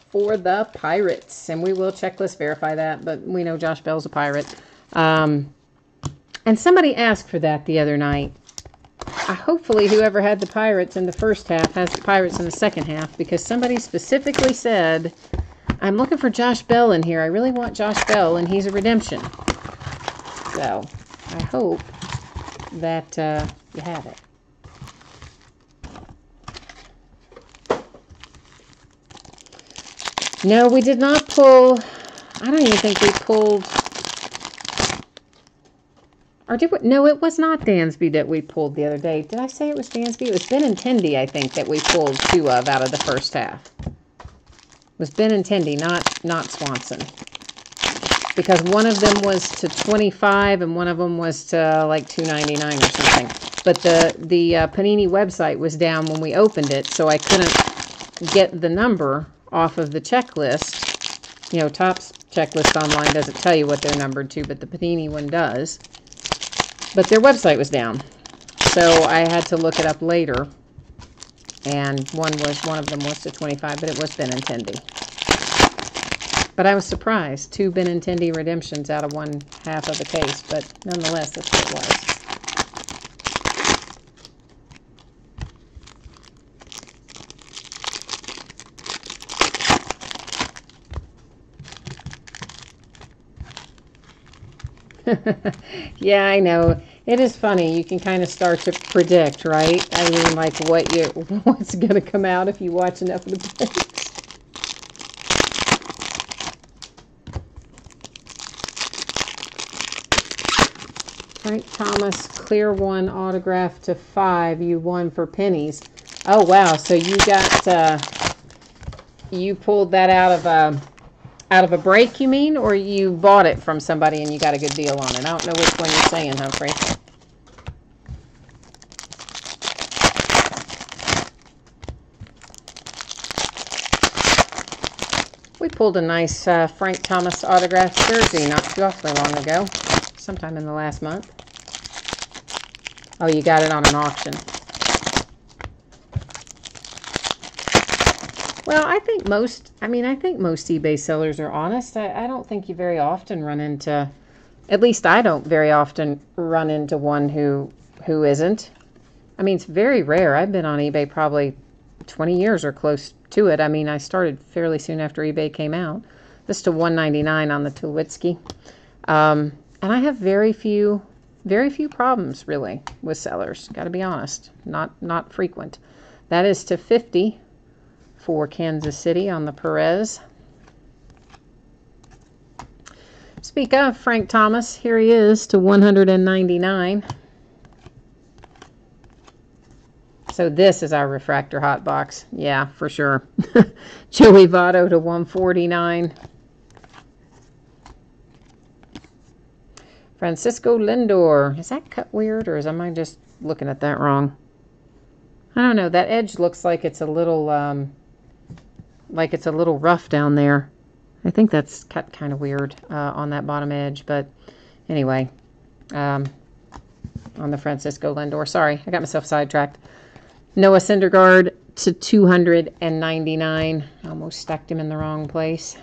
for the Pirates. And we will checklist verify that, but we know Josh Bell's a Pirate. And somebody asked for that the other night. hopefully whoever had the Pirates in the first half has the Pirates in the second half, because somebody specifically said, I'm looking for Josh Bell in here. I really want Josh Bell, and he's a redemption. So, I hope that you have it. No, we did not pull. I don't even think we pulled. Or did we? No, it was not Dansby that we pulled the other day. Did I say it was Dansby? It was Benintendi, I think, that we pulled 2 of out of the first half. It was Benintendi, not Swanson. Because one of them was to 25 and one of them was to like $2.99 or something. But the Panini website was down when we opened it, so I couldn't get the number off of the checklist. You know, Topps checklist online doesn't tell you what they're numbered to, but the Panini one does. But their website was down, so I had to look it up later. And one of them was to 25, but it was Benintendi. But I was surprised, 2 Benintendi redemptions out of one half of the case, but nonetheless, that's what it was. Yeah, I know. It is funny. You can kind of start to predict, right? I mean, like what's going to come out if you watch enough of the plays. Frank Thomas, clear 1 autograph to 5. You won for pennies. Oh, wow. So you got, you pulled that out of a break, you mean? Or you bought it from somebody and you got a good deal on it? I don't know which one you're saying, Humphrey. We pulled a nice Frank Thomas autographed jersey not too awfully long ago. Sometime in the last month. Oh, you got it on an auction. Well, I think most eBay sellers are honest. I don't think you very often run into, at least I don't very often run into one who isn't. I mean, it's very rare. I've been on eBay probably 20 years or close to it. I mean, I started fairly soon after eBay came out. This to $1.99 on the Tulowitzki. And I have very few problems, really, with sellers. Got to be honest. Not frequent. That is to 50 for Kansas City on the Perez. Speak of Frank Thomas, here he is to 199. So this is our refractor hot box. Yeah, for sure. Joey Votto to 149. Francisco Lindor. Is that cut weird, or am I just looking at that wrong? I don't know. That edge looks like it's a little rough down there. I think that's cut kind of weird on that bottom edge. But anyway, on the Francisco Lindor. Sorry, I got myself sidetracked. Noah Syndergaard to 299. Almost stuck him in the wrong place.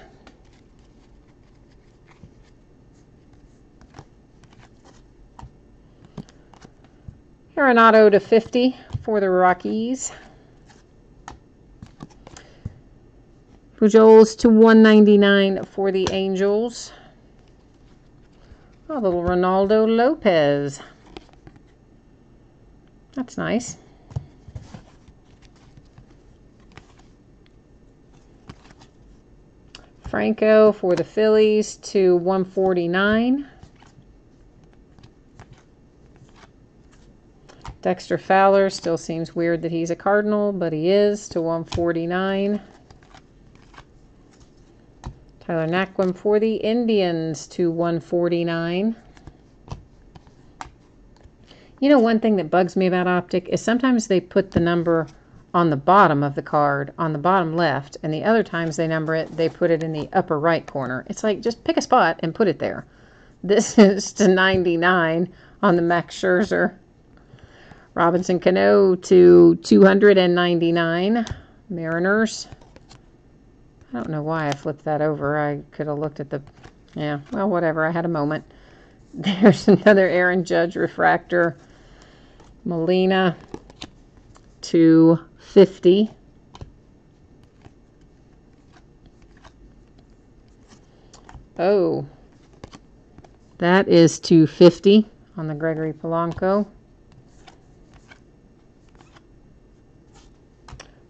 Arenado to 50 for the Rockies. Pujols to 199 for the Angels. A little Ronaldo Lopez. That's nice. Franco for the Phillies to 149. Dexter Fowler, still seems weird that he's a Cardinal, but he is, to 149. Tyler Naquin for the Indians to 149. You know, one thing that bugs me about Optic is sometimes they put the number on the bottom of the card, on the bottom left, and the other times they put it in the upper right corner. It's like, just pick a spot and put it there. This is to 99 on the Max Scherzer. Robinson Cano to 299. Mariners. I don't know why I flipped that over. I could have looked at the... Yeah, well, whatever. I had a moment. There's another Aaron Judge refractor. Molina, 250. Oh, that is 250 on the Gregory Polanco.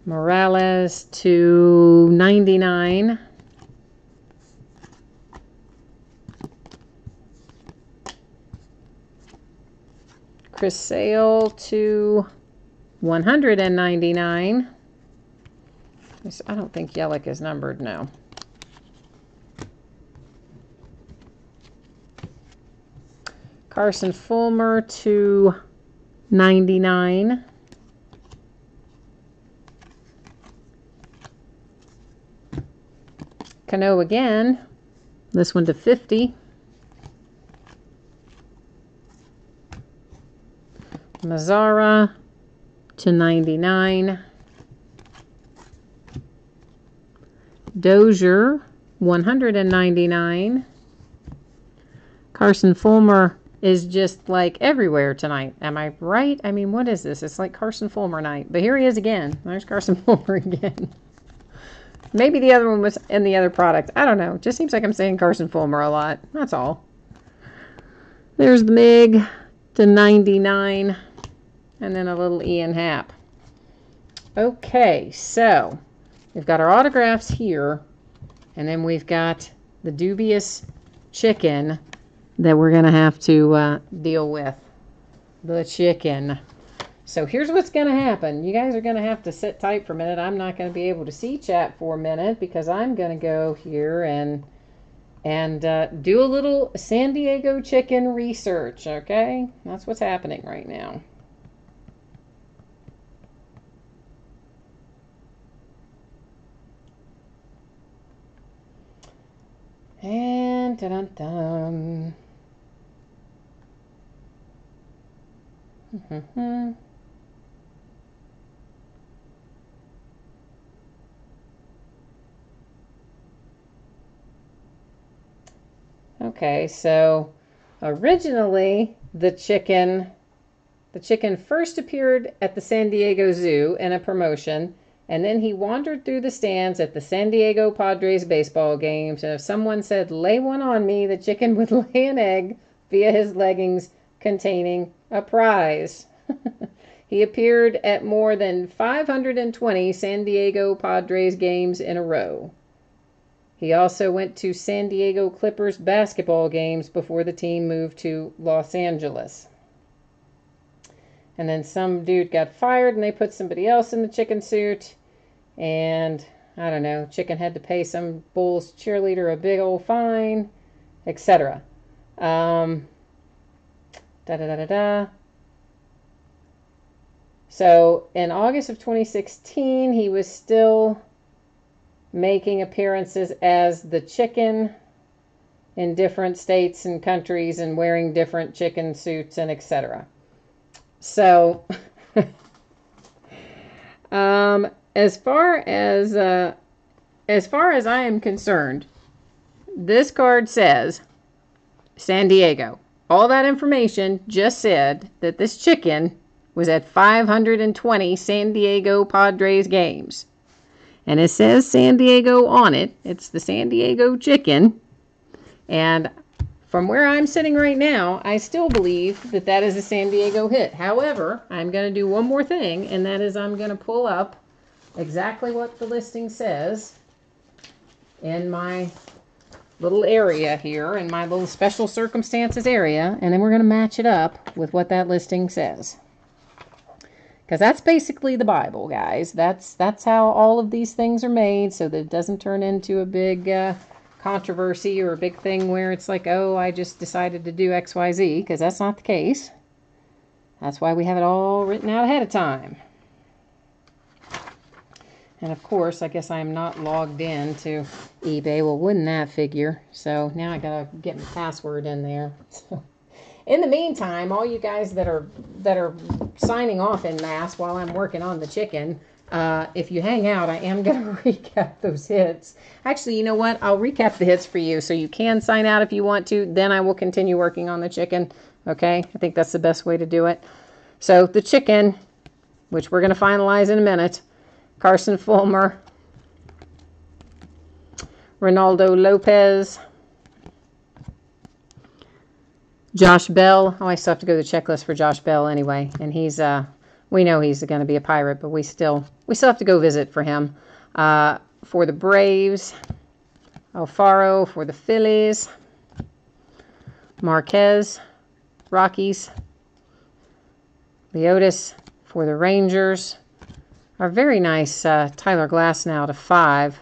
Morales, 299. Chris Sale, 199. I don't think Yelich is numbered now. Carson Fulmer, 299. Cano again. This one to 50. Mazzara to 99. Dozier, 199. Carson Fulmer is just like everywhere tonight. Am I right? I mean, what is this? It's like Carson Fulmer night. But here he is again. There's Carson Fulmer again. Maybe the other one was in the other product. I don't know. It just seems like I'm saying Carson Fulmer a lot. That's all. There's the MIG to 99. And then a little Ian Happ. Okay, so we've got our autographs here. And then we've got the dubious chicken that we're going to have to deal with. The chicken. So here's what's going to happen. You guys are going to have to sit tight for a minute. I'm not going to be able to see chat for a minute because I'm going to go here and do a little San Diego chicken research, okay? That's what's happening right now. And dun-dun-dun. Okay, so originally the chicken first appeared at the San Diego Zoo in a promotion, and then he wandered through the stands at the San Diego Padres baseball games, and if someone said, "Lay one on me," the chicken would lay an egg via his leggings containing a prize. He appeared at more than 520 San Diego Padres games in a row. He also went to San Diego Clippers basketball games before the team moved to Los Angeles. And then some dude got fired and they put somebody else in the chicken suit. And I don't know, chicken had to pay some Bulls cheerleader a big old fine, etc. So in August of 2016, he was still making appearances as the chicken in different states and countries and wearing different chicken suits and etc. So as far as I am concerned, this card says San Diego. All that information just said that this chicken was at 520 San Diego Padres games. And it says San Diego on it. It's the San Diego chicken. And from where I'm sitting right now, I still believe that that is a San Diego hit. However, I'm going to do one more thing, and that is I'm going to pull up exactly what the listing says in my little area here, in my little special circumstances area, and then we're going to match it up with what that listing says. Because that's basically the Bible, guys. That's how all of these things are made, so that it doesn't turn into a big controversy or a big thing where it's like, oh, I just decided to do X, Y, Z, because that's not the case. That's why we have it all written out ahead of time. And of course, I guess I'm not logged in to eBay. Well, wouldn't that figure? So now I gotta get my password in there. So in the meantime, all you guys that are signing off en masse while I'm working on the chicken, if you hang out, I am going to recap those hits. Actually, you know what? I'll recap the hits for you so you can sign out if you want to. Then I will continue working on the chicken. Okay? I think that's the best way to do it. So the chicken, which we're going to finalize in a minute, Carson Fulmer, Ronaldo Lopez, Josh Bell. Oh, I still have to go to the checklist for Josh Bell anyway. And he's, we know he's going to be a Pirate, but we still have to go visit for him. For the Braves, Alfaro for the Phillies, Marquez, Rockies, Leotis for the Rangers. Our very nice Tyler Glasnow to 5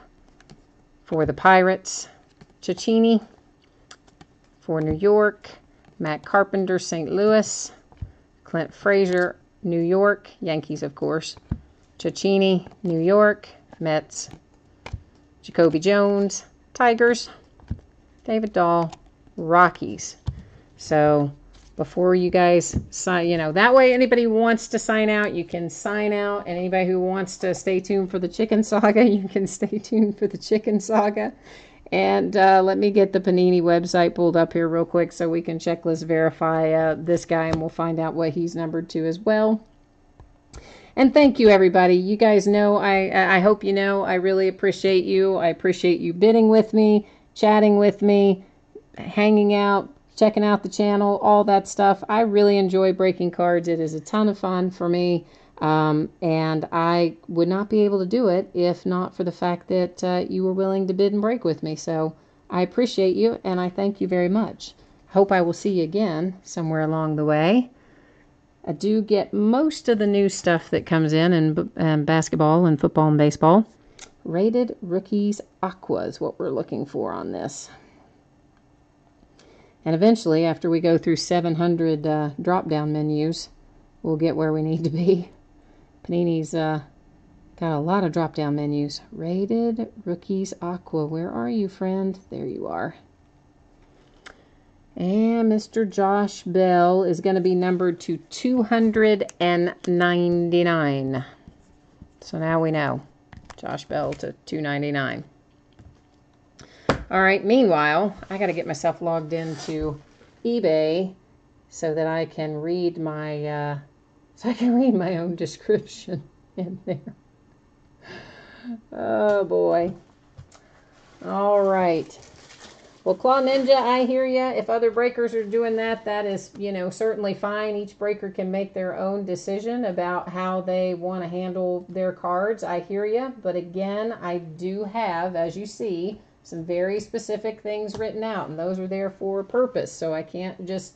for the Pirates. Cecchini for New York. Matt Carpenter, St. Louis. Clint Frazier, New York. Yankees, of course. Cecchini, New York. Mets. Jacoby Jones, Tigers. David Dahl, Rockies. So before you guys sign, that way anybody who wants to sign out, you can sign out. And anybody who wants to stay tuned for the Chicken Saga, you can stay tuned for the Chicken Saga. And let me get the Panini website pulled up here real quick so we can checklist verify this guy, and we'll find out what he's numbered to as well. And thank you, everybody. You guys know, I hope you know, I really appreciate you. I appreciate you bidding with me, chatting with me, hanging out, checking out the channel, all that stuff. I really enjoy breaking cards. It is a ton of fun for me. And I would not be able to do it if not for the fact that you were willing to bid and break with me. So I appreciate you, and I thank you very much. Hope I will see you again somewhere along the way. I do get most of the new stuff that comes in basketball and football and baseball. Rated Rookies Aqua is what we're looking for on this. And eventually, after we go through 700 drop-down menus, we'll get where we need to be. Panini's got a lot of drop-down menus. Rated Rookies Aqua. Where are you, friend? There you are. And Mr. Josh Bell is going to be numbered to 299. So now we know. Josh Bell to 299. All right, meanwhile, I got to get myself logged into eBay so that I can read my own description in there. Oh boy. All right. Well, Claw Ninja, I hear ya. If other breakers are doing that, that is, certainly fine. Each breaker can make their own decision about how they want to handle their cards. I hear ya. But again, I do have, as you see, some very specific things written out, and those are there for a purpose. So I can't just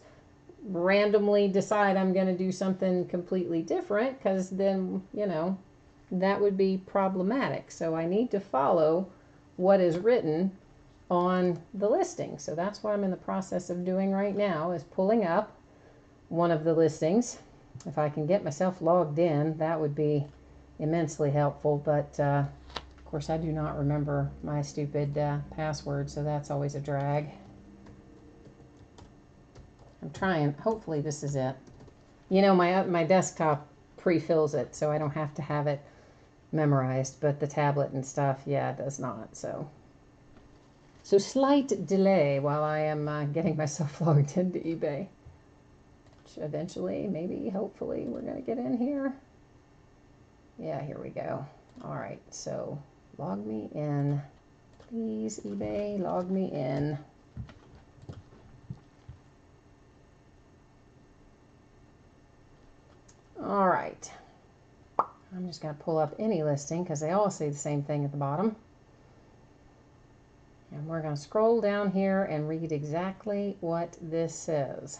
randomly decide I'm going to do something completely different, because then, that would be problematic. So I need to follow what is written on the listing. So that's what I'm in the process of doing right now, is pulling up one of the listings. If I can get myself logged in, that would be immensely helpful. But of course, I do not remember my stupid password, so that's always a drag. I'm trying. Hopefully this is it. My desktop pre-fills it, so I don't have to have it memorized. But the tablet and stuff, yeah, it does not. So slight delay while I am getting myself logged into eBay. Which eventually, maybe, hopefully, we're going to get in here. Yeah, here we go. All right, so log me in. Please, eBay, log me in. All right. I'm just going to pull up any listing because they all say the same thing at the bottom. And we're going to scroll down here and read exactly what this says.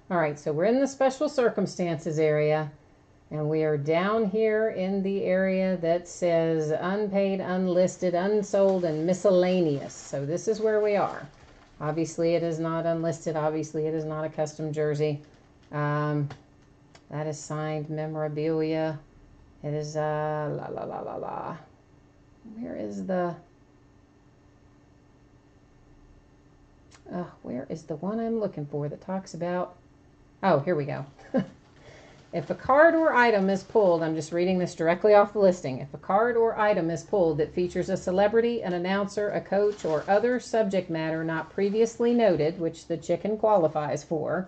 All right, so we're in the special circumstances area, and we are down here in the area that says unpaid, unlisted, unsold, and miscellaneous. So this is where we are. Obviously, it is not unlisted. Obviously, it is not a custom jersey. That is signed memorabilia. It is Where is the one I'm looking for that talks about? Oh, here we go. If a card or item is pulled, I'm just reading this directly off the listing. If a card or item is pulled that features a celebrity, an announcer, a coach, or other subject matter not previously noted, which the chicken qualifies for,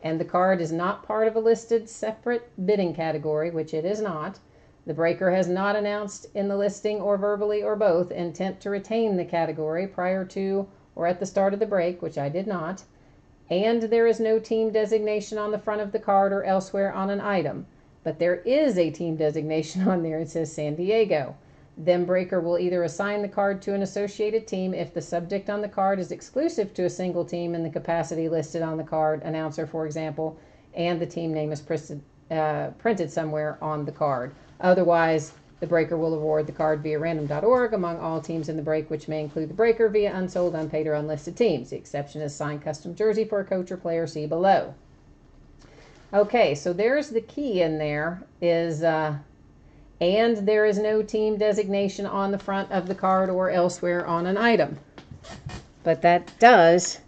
and the card is not part of a listed separate bidding category, which it is not, the breaker has not announced in the listing or verbally or both intent to retain the category prior to or at the start of the break, which I did not, and there is no team designation on the front of the card or elsewhere on an item, but there is a team designation on there. It says San Diego. Then breaker will either assign the card to an associated team if the subject on the card is exclusive to a single team in the capacity listed on the card, announcer for example, and the team name is printed somewhere on the card. Otherwise, the breaker will award the card via random.org among all teams in the break, which may include the breaker via unsold, unpaid, or unlisted teams. The exception is signed custom jersey for a coach or player. See below. Okay, so there's the key in there is, and there is no team designation on the front of the card or elsewhere on an item. But that does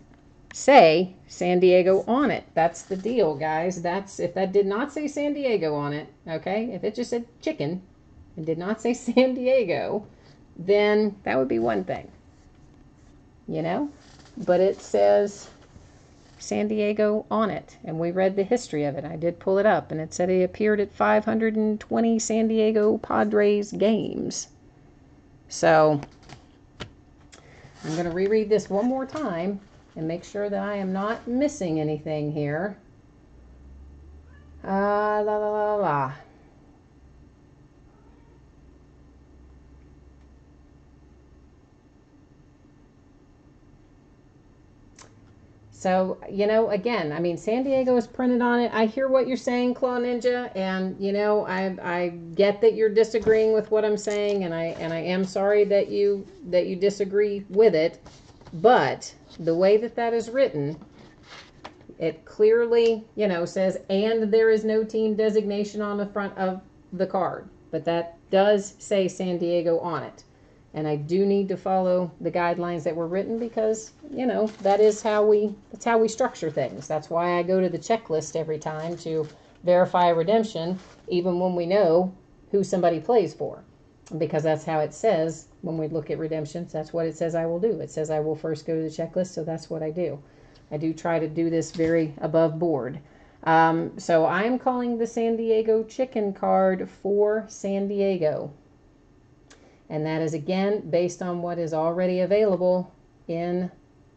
say San Diego on it. That's the deal, guys. That's if that did not say San Diego on it, okay? If it just said chicken and did not say San Diego, then that would be one thing, you know? But it says San Diego on it, and we read the history of it. I did pull it up, and it said he appeared at 520 San Diego Padres games. So I'm going to reread this one more time and make sure that I am not missing anything here. La la la la. So, you know, again, I mean, San Diego is printed on it. I hear what you're saying, Claw Ninja, and, you know, I get that you're disagreeing with what I'm saying, and I am sorry that you disagree with it, but the way that is written, it clearly, you know, says, and there is no team designation on the front of the card, but that does say San Diego on it. And I do need to follow the guidelines that were written because, you know, that's how we structure things. That's why I go to the checklist every time to verify a redemption, even when we know who somebody plays for. Because that's how it says when we look at redemptions. That's what it says I will do. It says I will first go to the checklist, so that's what I do. I do try to do this very above board. So I'm calling the San Diego chicken card for San Diego. And that is, again, based on what is already available in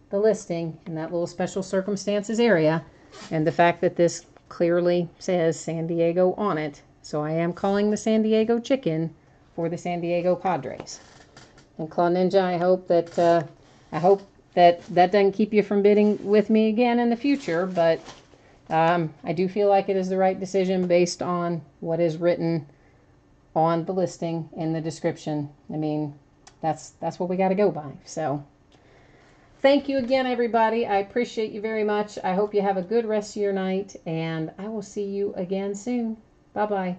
the listing in that little special circumstances area. And the fact that this clearly says San Diego on it. So I am calling the San Diego chicken for the San Diego Padres. And Claw Ninja, I hope that doesn't keep you from bidding with me again in the future. But I do feel like it is the right decision based on what is written on the listing in the description. I mean, that's what we got to go by. So thank you again, everybody. I appreciate you very much. I hope you have a good rest of your night, and I will see you again soon. Bye-bye.